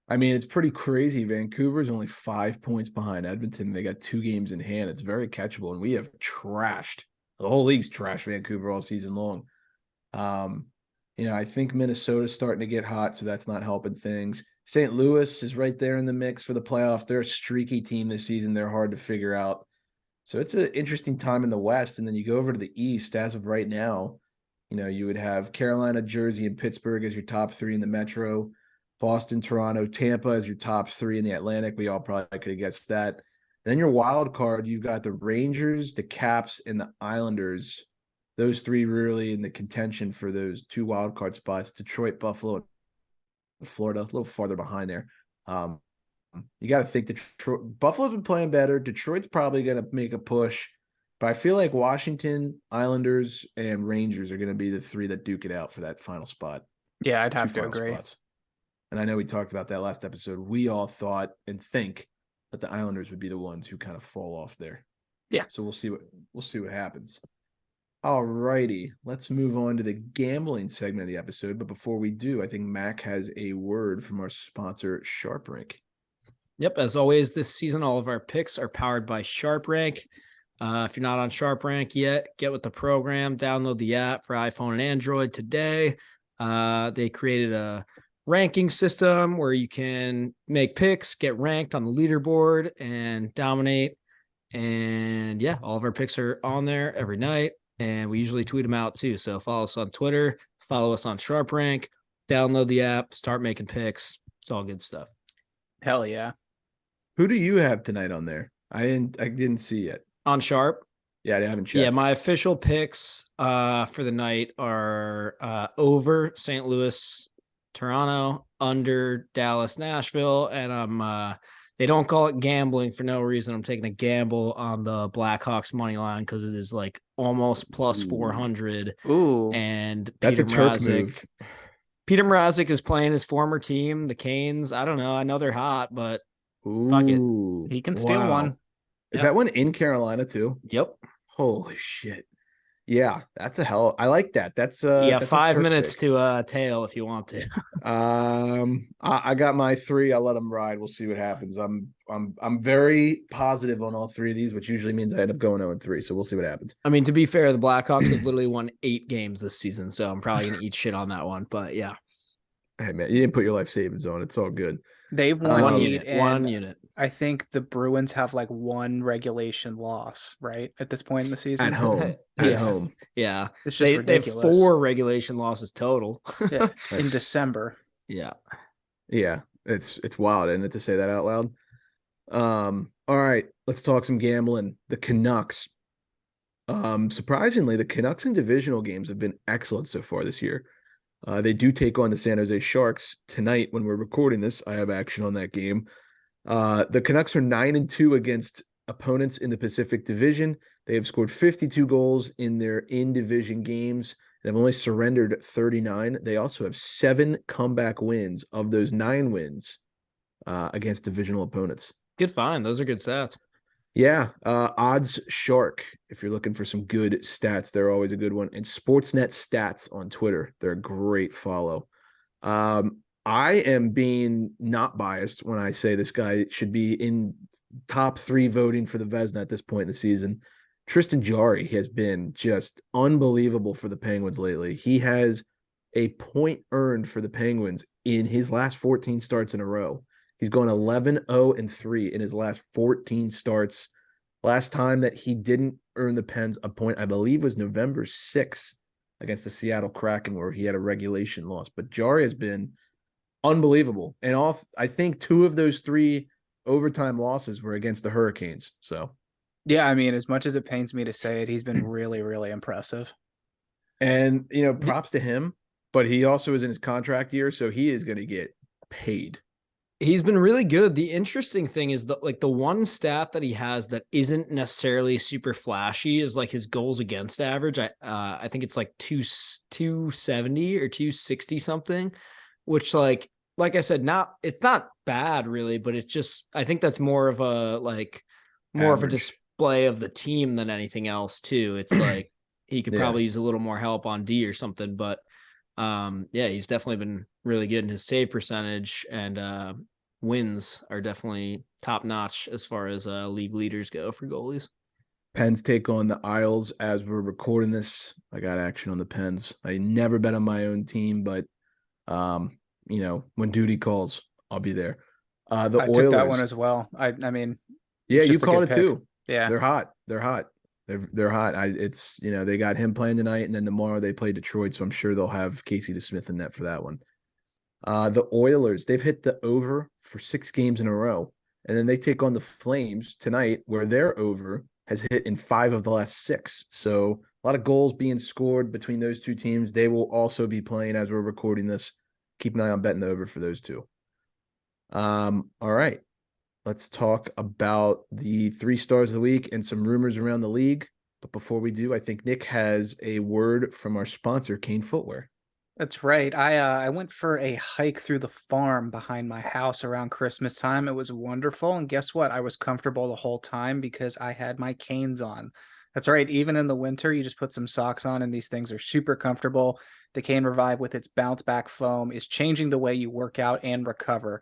I mean, it's pretty crazy. Vancouver's only 5 points behind Edmonton. They got 2 games in hand. It's very catchable, and we have trashed. The whole league's trashed Vancouver all season long. I think Minnesota's starting to get hot, so that's not helping things. St. Louis is right there in the mix for the playoffs. They're a streaky team this season. They're hard to figure out. So it's an interesting time in the West. And then you go over to the East as of right now, you would have Carolina, Jersey, and Pittsburgh as your top 3 in the Metro, Boston, Toronto, Tampa as your top 3 in the Atlantic. We all probably could have guessed that. And then your wild card, you've got the Rangers, the Caps, and the Islanders. Those 3 really in the contention for those 2 wild card spots. Detroit, Buffalo, and Florida, a little farther behind there. You got to think Detroit, Buffalo's been playing better. Detroit's probably going to make a push, but I feel like Washington, Islanders, and Rangers are going to be the 3 that duke it out for that final spot. Yeah, I'd have to agree. Spots. And I know we talked about that last episode. We all thought and think that the Islanders would be the ones who kind of fall off there. Yeah. So we'll see what happens. All righty, let's move on to the gambling segment of the episode. But before we do, I think Mac has a word from our sponsor, SharpRank. Yep, as always, this season, all of our picks are powered by SharpRank. If you're not on SharpRank yet, get with the program. Download the app for iPhone and Android today. They created a ranking system where you can make picks, get ranked on the leaderboard, and dominate. And yeah, all of our picks are on there every night. And we usually tweet them out too. So follow us on Twitter, follow us on SharpRank, download the app, start making picks. It's all good stuff. Hell yeah. Who do you have tonight on there? I didn't see yet. On Sharp? Yeah, I haven't checked. Yeah, my official picks for the night are over St. Louis, Toronto, under Dallas, Nashville, and they don't call it gambling for no reason. I'm taking a gamble on the Blackhawks money line because it is like almost plus 400. Ooh, and that's Peter a Turk Mrazek. move. Peter Mrazek is playing his former team, the Canes. I don't know. I know they're hot, but fuck it. He can steal one. Is that one in Carolina too? Yep. Holy shit. Yeah, that's a hell. I like that. That's Yeah, that's a 5 minutes pick. to tail if you want to. I got my 3. I'll let them ride. We'll see what happens. I'm very positive on all 3 of these, which usually means I end up going 0-3. So we'll see what happens. I mean, to be fair, the Blackhawks have literally won 8 games this season, so I'm probably gonna eat shit on that one. But yeah, Hey man, you didn't put your life savings on. It's all good. They've won one 8, unit, and one unit. I think the Bruins have like 1 regulation loss, right, at this point in the season. At home. Yeah. At home. Yeah, It's just they have ridiculous. 4 regulation losses total. Yeah, in That's- December. Yeah. Yeah, it's wild, isn't it, to say that out loud? All right, let's talk some gambling. The Canucks. Surprisingly, the Canucks in divisional games have been excellent so far this year. They do take on the San Jose Sharks tonight when we're recording this. I have action on that game. The Canucks are 9-2 against opponents in the Pacific Division. They have scored 52 goals in their in-division games and have only surrendered 39. They also have 7 comeback wins of those 9 wins against divisional opponents. Good find. Those are good stats. Yeah, Odds Shark. If you're looking for some good stats, they're always a good one. And Sportsnet Stats on Twitter. They're a great follow. I am being not biased when I say this guy should be in top 3 voting for the Vezina at this point in the season. Tristan Jarry has been just unbelievable for the Penguins lately. He has a point earned for the Penguins in his last 14 starts in a row. He's gone 11-0-3 in his last 14 starts. Last time that he didn't earn the Pens a point, I believe, was November 6th against the Seattle Kraken, where he had a regulation loss. But Jarry has been unbelievable. And I think 2 of those 3 overtime losses were against the Hurricanes. So, Yeah, I mean, as much as it pains me to say it, he's been really, really impressive. and props to him, but he also is in his contract year, so he is going to get paid. He's been really good. The interesting thing is that the one stat that he has that isn't necessarily super flashy is like his goals against average. I think it's like 270 or 260 something, which like I said, it's not bad really, but it's just I think that's more of a display of the team than anything else too. It's like he could probably use a little more help on D or something, but yeah, he's definitely been really good in his save percentage, and wins are definitely top notch as far as league leaders go for goalies. Pens take on the Isles as we're recording this. I got action on the Pens. I never bet on my own team, but when duty calls, I'll be there. I took that one as well. I mean, yeah, you called it too. Yeah, they're hot. They're hot. They got him playing tonight, and then tomorrow they play Detroit, so I'm sure they'll have Casey DeSmith in net for that one. The Oilers, they've hit the over for 6 games in a row, and then they take on the Flames tonight, where their over has hit in 5 of the last 6. So a lot of goals being scored between those 2 teams. They will also be playing as we're recording this. Keep an eye on betting the over for those 2. All right. Let's talk about the 3 stars of the week and some rumors around the league. But before we do, I think Nick has a word from our sponsor, Kane Footwear. That's right. I went for a hike through the farm behind my house around Christmas time. It was wonderful. And guess what? I was comfortable the whole time because I had my Canes on. That's right. Even in the winter, you just put some socks on and these things are super comfortable. The Cane Revive with its bounce back foam is changing the way you work out and recover.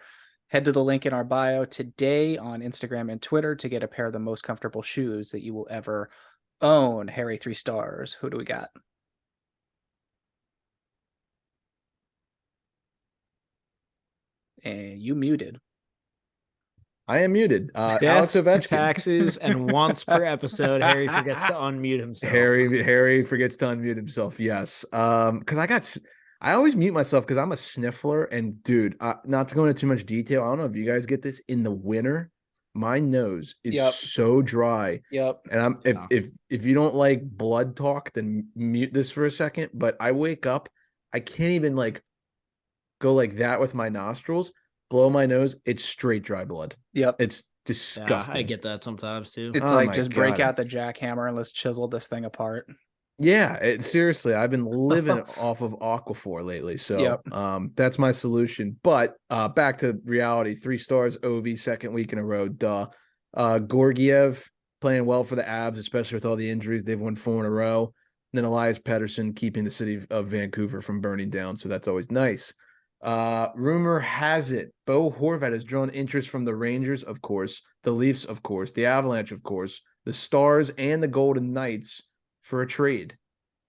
Head to the link in our bio today on Instagram and Twitter to get a pair of the most comfortable shoes that you will ever own. Harry, 3 stars. Who do we got? And you muted. I am muted. Death, Alex Ovechkin. Taxes, and once per episode, Harry forgets to unmute himself. Harry forgets to unmute himself. Yes. Because I always mute myself because I'm a sniffler. And dude, not to go into too much detail, I don't know if you guys get this in the winter. My nose is so dry. Yep. And if you don't like blood talk, then mute this for a second. But I wake up, I can't even go like that with my nostrils, blow my nose. It's straight dry blood. Yep. It's disgusting. Yeah, I get that sometimes too. It's just break out the jackhammer and let's chisel this thing apart. Yeah, seriously, I've been living off of Aquaphor lately. So that's my solution. But back to reality, 3 stars, OV, 2nd week in a row. Gorgiev playing well for the Avs, especially with all the injuries. They've won 4 in a row. then Elias Pettersson keeping the city of Vancouver from burning down. So that's always nice. Rumor has it Bo Horvat has drawn interest from the Rangers, of course, the Leafs, of course, the Avalanche, of course, the Stars, and the Golden Knights for a trade.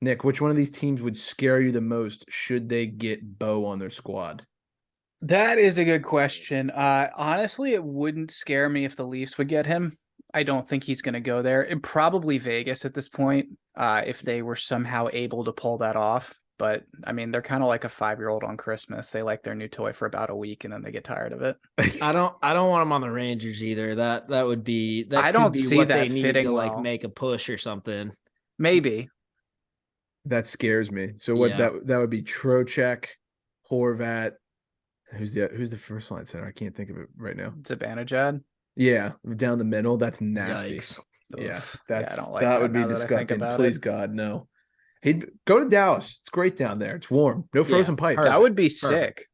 Nick, which one of these teams would scare you the most should they get Bo on their squad? That is a good question. Honestly, it wouldn't scare me if the Leafs would get him. I don't think he's going to go there. And probably Vegas at this point, if they were somehow able to pull that off. But I mean, they're kind of like a 5-year-old on Christmas. They like their new toy for about a week and then they get tired of it. I don't want him on the Rangers either. That would be that. I could don't be see what that they need fitting to like well. make a push or something. Maybe. That scares me. So what Yeah. that would be Trocheck, Horvat. Who's the first line center? I can't think of it right now. Zibanejad. Yeah, down the middle. That's nasty. Yikes. Yeah, Oof. that's I don't like that would be now that I think disgusting. about Please, it. God, no. He'd go to Dallas. It's great down there. It's warm. No frozen pipes. perfect. That would be Perfect. sick.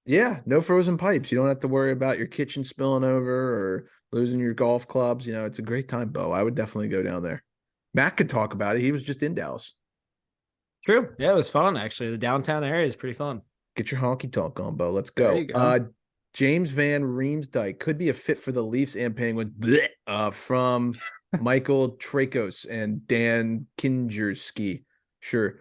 Yeah, no frozen pipes. You don't have to worry about your kitchen spilling over or losing your golf clubs. You know, it's a great time, Bo. I would definitely go down there. Matt could talk about it. He was just in Dallas. True. Yeah, it was fun actually. The downtown area is pretty fun. Get your honky tonk on, Bo. Let's There go. you go. James Van Riemsdyk could be a fit for the Leafs and Penguins. From Michael Trakos and Dan Kinjerski. Sure.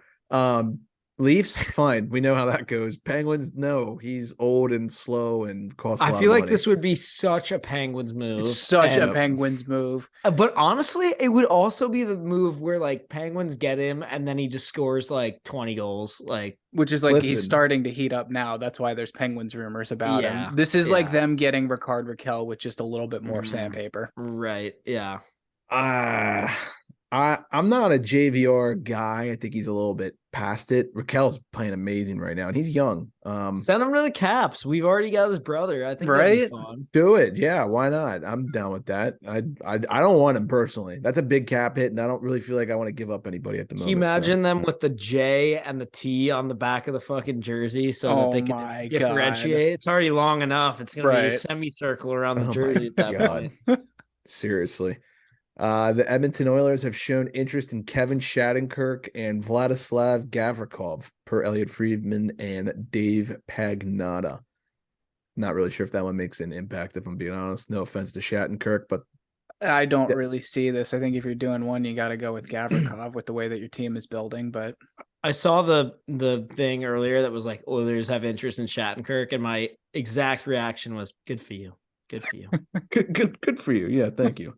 Leafs, fine. We know how that goes. Penguins, no. He's old and slow and costs a lot I of feel like money. this would be such a Penguins move. Such a And- Penguins move. But honestly, it would also be the move where like Penguins get him and then he just scores like 20 goals. Like, Which is like Listen. he's starting to heat up now. That's why there's Penguins rumors about Yeah, him. This is like yeah. them getting Ricard Raquel with just a little bit more Mhm. sandpaper. right. Yeah. I'm not a JVR guy. I think he's a little bit past it. Raquel's playing amazing right now, and he's young. Send him to the Caps. We've already got his brother. I think that'd Right? be fun. Do it. Yeah, why not? I'm down with that. I don't want him personally. That's a big cap hit, and I don't really feel like I want to give up anybody at the Can you moment. so. imagine them with the J and the T on the back of the fucking jersey so that Oh they my can differentiate? It's already long enough. It's going to be a Right. semicircle around the Oh my jersey at that God. point. Seriously. The Edmonton Oilers have shown interest in Kevin Shattenkirk and Vladislav Gavrikov, per Elliot Friedman and Dave Pagnotta. Not really sure if that one makes an impact, if I'm being honest. No offense to Shattenkirk, but I don't really see this. I think if you're doing one, you got to go with Gavrikov with the way that your team is building. But I saw the thing earlier that was like Oilers have interest in Shattenkirk, and my exact reaction was good for you. Good for you. good for you. Yeah, thank you.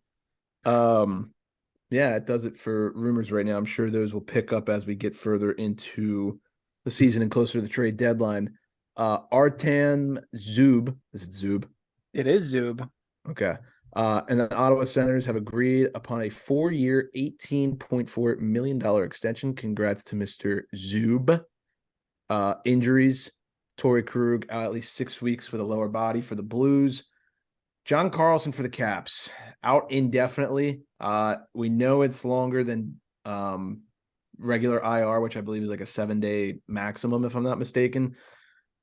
Yeah, it does it for rumors right now. I'm sure those will pick up as we get further into the season and closer to the trade deadline. Artem Zub. Is it Zub? it is Zub. Okay. And the Ottawa Senators have agreed upon a 4-year, $18.4 million extension. Congrats to Mr. Zub. Injuries. Torrey Krug out at least 6 weeks with a lower body for the Blues. John Carlson for the Caps, out indefinitely. We know it's longer than regular IR, which I believe is like a 7-day maximum, if I'm not mistaken.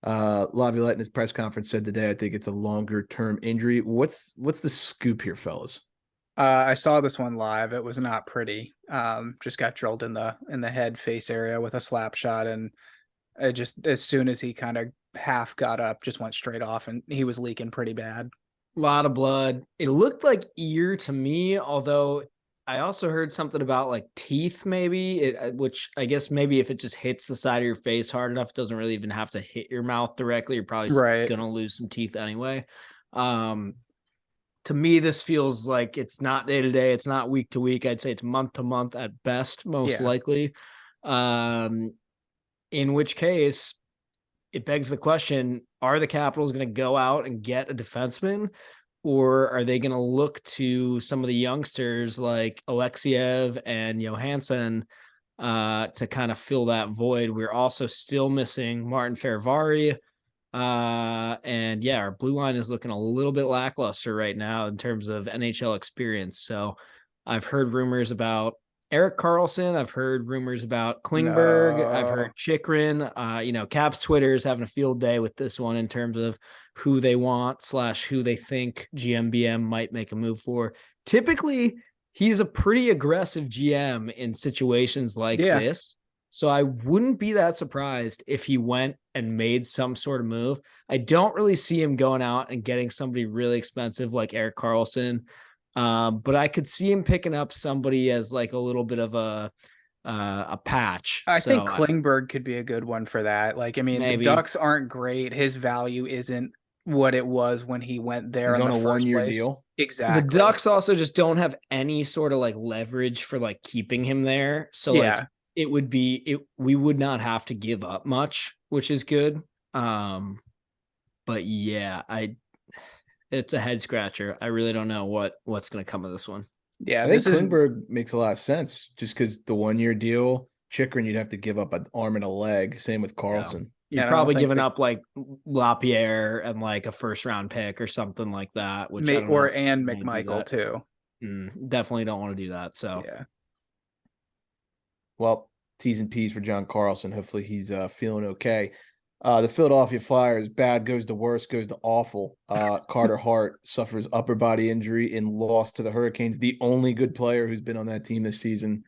Laviolette in his press conference said today, I think it's a longer-term injury. What's the scoop here, fellas? I saw this one live. It was not pretty. Just got drilled in the head face area with a slap shot, and it just, as soon as he kind of half got up, just went straight off, and he was leaking pretty bad. A lot of blood. It looked like ear to me, although I also heard something about like teeth, maybe, which I guess maybe if it just hits the side of your face hard enough, it doesn't really even have to hit your mouth directly. You're probably Right. going to lose some teeth anyway. To me, this feels like it's not day to day. It's not week to week. I'd say it's month to month at best, most Yeah. likely. In which case, it begs the question, are the Capitals going to go out and get a defenseman, or are they going to look to some of the youngsters like Alexiev and Johansson to kind of fill that void? We're also still missing Martin Fehervary. And yeah, our blue line is looking a little bit lackluster right now in terms of NHL experience. So I've heard rumors about Erik Karlsson. I've heard rumors about Klingberg. I've heard Chikrin. Caps Twitter is having a field day with this one in terms of who they want / who they think GMBM might make a move for. Typically, he's a pretty aggressive GM in situations like this. So I wouldn't be that surprised if he went and made some sort of move. I don't really see him going out and getting somebody really expensive like Eric Carlson. But I could see him picking up somebody as like a little bit of a patch. I think Klingberg could be a good one for that. Like, I mean, maybe. The Ducks aren't great. His value isn't what it was when he went there. He's on a 1-year deal. Exactly. The Ducks also just don't have any sort of like leverage for like keeping him there. So like it would be we would not have to give up much, which is good. But yeah, it's a head scratcher. I really don't know what's going to come of this one. Yeah, I think Klingberg makes a lot of sense just because the 1-year deal, Chychrun, you'd have to give up an arm and a leg. Same with Carlson. You're probably giving up like LaPierre and like a 1st-round pick or something like that. Which and McMichael too. Definitely don't want to do that. So yeah. Well, T's and P's for John Carlson. Hopefully he's feeling okay. The Philadelphia Flyers, bad goes to worse, goes to awful. Carter Hart suffers upper body injury and lost to the Hurricanes, the only good player who's been on that team this season.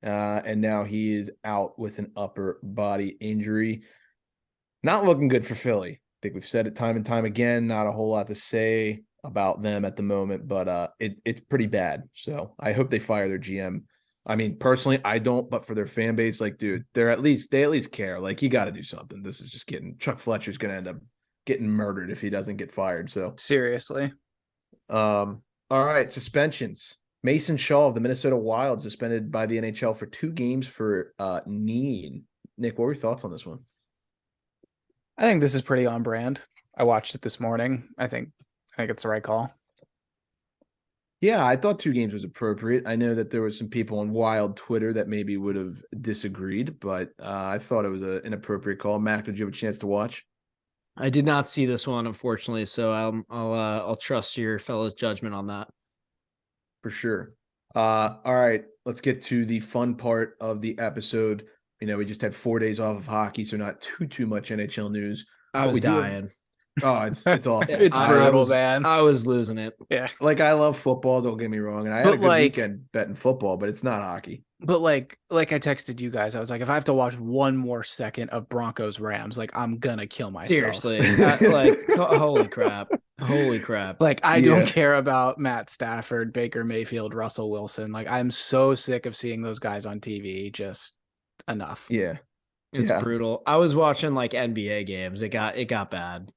And now he is out with an upper body injury. Not looking good for Philly. I think we've said it time and time again. Not a whole lot to say about them at the moment, but it's pretty bad. So I hope they fire their GM. I mean, personally, I don't, but for their fan base, like, dude, they at least care. Like, you got to do something. This is just Chuck Fletcher's going to end up getting murdered if he doesn't get fired. So seriously. All right. Suspensions. Mason Shaw of the Minnesota Wild suspended by the NHL for 2 games for knee. Nick, what were your thoughts on this one? I think this is pretty on brand. I watched it this morning. I think it's the right call. Yeah, I thought 2 games was appropriate. I know that there was some people on Wild Twitter that maybe would have disagreed, but I thought it was an appropriate call. Mac, did you have a chance to watch? I did not see this one, unfortunately, so I'll trust your fellas' judgment on that. For sure. All right, let's get to the fun part of the episode. You know, we just had 4 days off of hockey, so not too much NHL news. I was dying. Oh, it's awful. It's brutal, man. I was losing it. Yeah. Like, I love football, don't get me wrong. And I had a good weekend betting football, but it's not hockey. But like I texted you guys, I was like, if I have to watch one more second of Broncos Rams, like, I'm gonna kill myself. Seriously. Holy crap. Holy crap. Like, I don't care about Matt Stafford, Baker Mayfield, Russell Wilson. Like, I'm so sick of seeing those guys on TV. Just enough. Yeah. It's brutal. I was watching like NBA games. It got bad.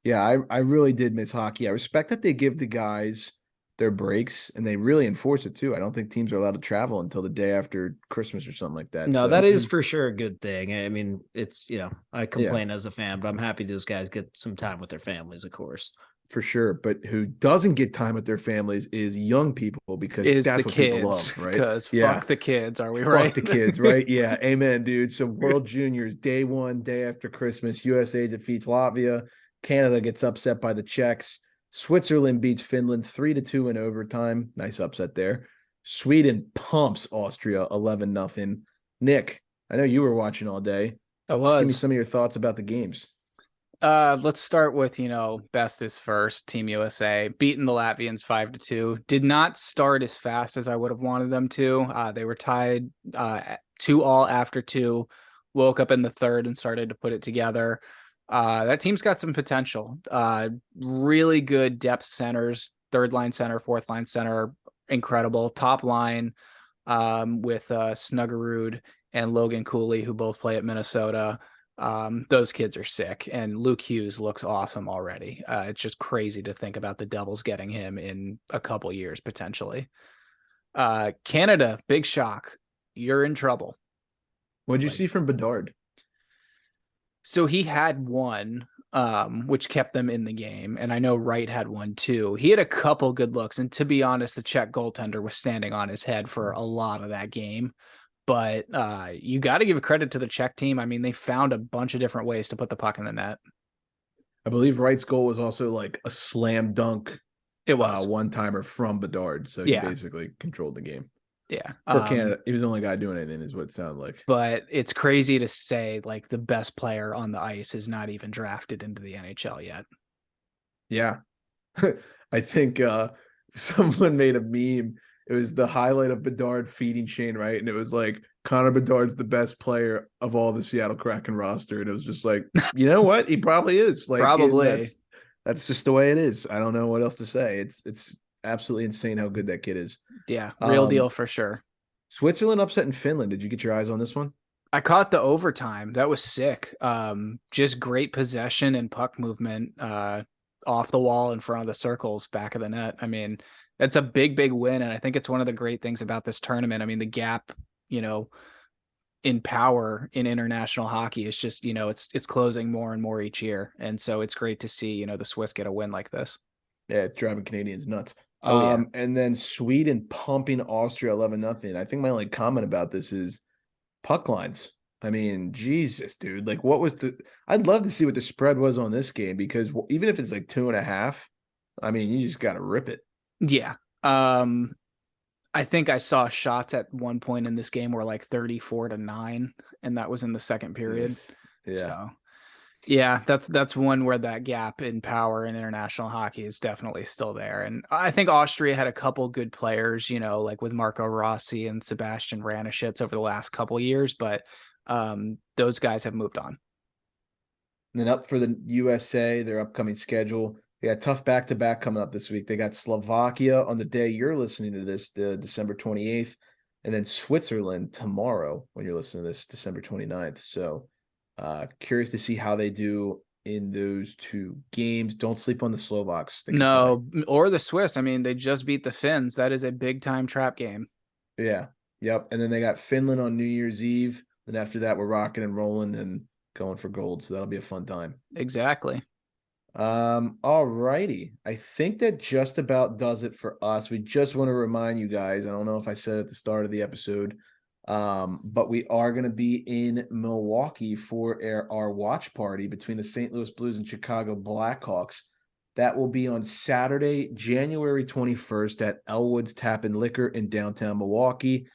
Yeah, I really did miss hockey. I respect that they give the guys their breaks, and they really enforce it too. I don't think teams are allowed to travel until the day after Christmas or something like that. No, that is for sure a good thing. I mean, it's, I complain as a fan, but I'm happy those guys get some time with their families, of course. For sure. But who doesn't get time with their families is young people, because that's what people love, right? Because fuck the kids, are we right? Fuck the kids, right? Yeah, amen, dude. So World Juniors, day 1, day after Christmas, USA defeats Latvia. Canada gets upset by the Czechs. Switzerland beats Finland 3-2 in overtime. Nice upset there. Sweden pumps Austria 11-0. Nick, I know you were watching all day. I was. Just give me some of your thoughts about the games. Let's start with, best is first. Team USA beating the Latvians 5-2. Did not start as fast as I would have wanted them to. They were tied 2-2 after 2. Woke up in the third and started to put it together. That team's got some potential. Really good depth centers, 3rd-line center, 4th-line center, incredible. Top line with Snuggerud and Logan Cooley, who both play at Minnesota. Those kids are sick, and Luke Hughes looks awesome already. It's just crazy to think about the Devils getting him in a couple years, potentially. Canada, big shock. You're in trouble. What'd you see from Bedard? So he had one, which kept them in the game. And I know Wright had one too. He had a couple good looks. And to be honest, the Czech goaltender was standing on his head for a lot of that game. But you got to give credit to the Czech team. I mean, they found a bunch of different ways to put the puck in the net. I believe Wright's goal was also like a slam dunk. It was one-timer from Bedard. So he basically controlled the game. Yeah. For Canada, he was the only guy doing anything, is what it sounded like. But it's crazy to say, like, the best player on the ice is not even drafted into the NHL yet. Yeah. I think someone made a meme it was the highlight of Bedard feeding Shane Wright, and it was like Connor Bedard's the best player of all the Seattle Kraken roster, and it was just like, you know what, he probably is. Like, Probably. that's just the way it is. I don't know what else to say. It's absolutely insane how good that kid is. Yeah, real deal for sure. Switzerland upsetting Finland. Did you get your eyes on this one? I caught the overtime. That was sick. Just great possession and puck movement off the wall in front of the circles, back of the net. I mean, that's a big, big win. And I think it's one of the great things about this tournament. I mean, the gap, in power in international hockey is just, it's closing more and more each year. And so it's great to see, the Swiss get a win like this. Yeah, it's driving Canadians nuts. Oh, yeah. And then Sweden pumping Austria 11-0. I think my only comment about this is puck lines. I mean, Jesus, dude. Like, I'd love to see what the spread was on this game, because even if it's like 2.5, I mean, you just got to rip it. Yeah. I think I saw shots at one point in this game were like 34-9, and that was in the second period. Yeah. So, yeah, that's one where that gap in power in international hockey is definitely still there. And I think Austria had a couple good players, like with Marco Rossi and Sebastian Ranishitz over the last couple of years, but those guys have moved on. And then up for the USA, their upcoming schedule. They got tough back-to-back coming up this week. They got Slovakia on the day you're listening to this, the December 28th, and then Switzerland tomorrow when you're listening to this, December 29th. So curious to see how they do in those two games. Don't sleep on the Slovaks. No, or the Swiss. I mean, they just beat the Finns. That is a big-time trap game. Yeah. Yep. And then they got Finland on New Year's Eve. Then after that, we're rocking and rolling and going for gold. So that'll be a fun time. Exactly. All righty. I think that just about does it for us. We just want to remind you guys, I don't know if I said at the start of the episode, but we are going to be in Milwaukee for our watch party between the St. Louis Blues and Chicago Blackhawks. That will be on Saturday, January 21st at Elwood's Tap and Liquor in downtown Milwaukee.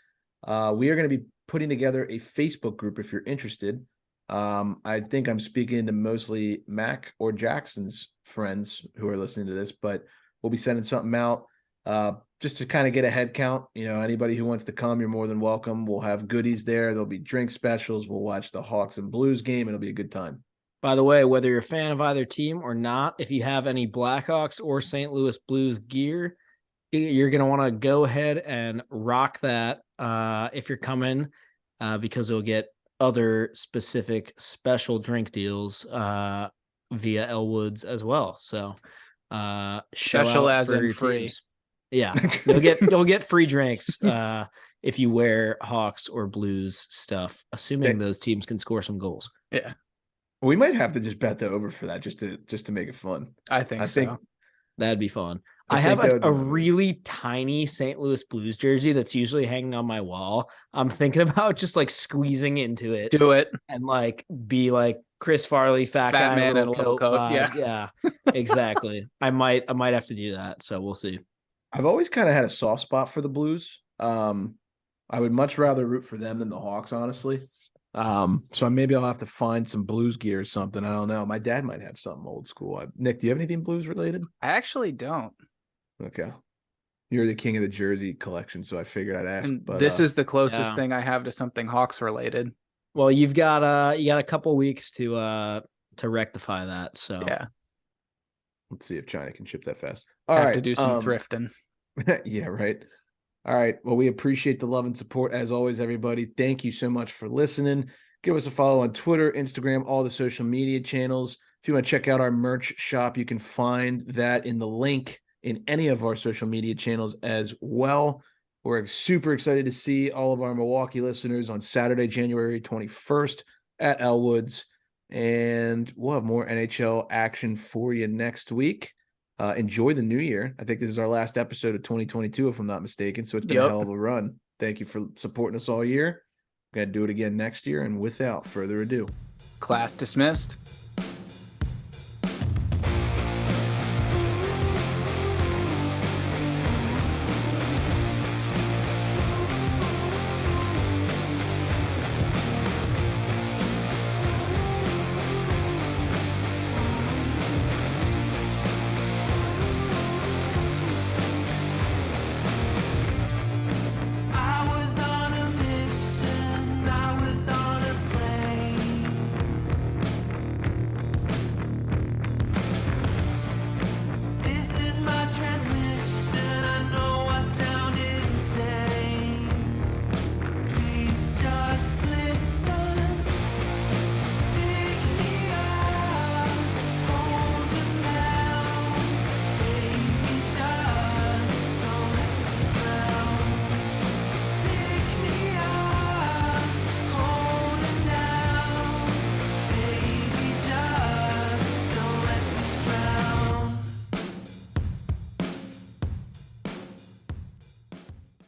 We are going to be putting together a Facebook group if you're interested. I think I'm speaking to mostly Mac or Jackson's friends who are listening to this, but we'll be sending something out just to kind of get a head count. Anybody who wants to come, you're more than welcome. We'll have goodies there. There'll be drink specials. We'll watch the Hawks and Blues game. It'll be a good time. By the way, whether you're a fan of either team or not, if you have any Blackhawks or St. Louis Blues gear, you're going to want to go ahead and rock that if you're coming because you'll get other specific special drink deals via Elwood's as well. So special as in free. Teams. Yeah, you'll get free drinks if you wear Hawks or Blues stuff, assuming those teams can score some goals. Yeah. We might have to just bet the over for that just to make it fun. I think that'd be fun. I have a really tiny St. Louis Blues jersey that's usually hanging on my wall. I'm thinking about just like squeezing into it. Do it. And like be like Chris Farley, fat guy man in a little coat. Yeah, exactly. I might have to do that. So we'll see. I've always kind of had a soft spot for the Blues. I would much rather root for them than the Hawks, honestly. So maybe I'll have to find some Blues gear or something. I don't know. My dad might have something old school. Nick, do you have anything Blues related? I actually don't. Okay. You're the king of the jersey collection, so I figured I'd ask. But this is the closest thing I have to something Hawks related. Well, you got a couple weeks to rectify that. So yeah. Let's see if China can ship that fast. Have to do some thrifting. Yeah, right. All right. Well, we appreciate the love and support as always, everybody. Thank you so much for listening. Give us a follow on Twitter, Instagram, all the social media channels. If you want to check out our merch shop, you can find that in the link in any of our social media channels as well. We're super excited to see all of our Milwaukee listeners on Saturday, January 21st at Elwood's. And we'll have more NHL action for you next week. Enjoy the new year. I think this is our last episode of 2022, if I'm not mistaken. So it's been a hell of a run. Thank you for supporting us all year. We're going to do it again next year. And without further ado, class dismissed.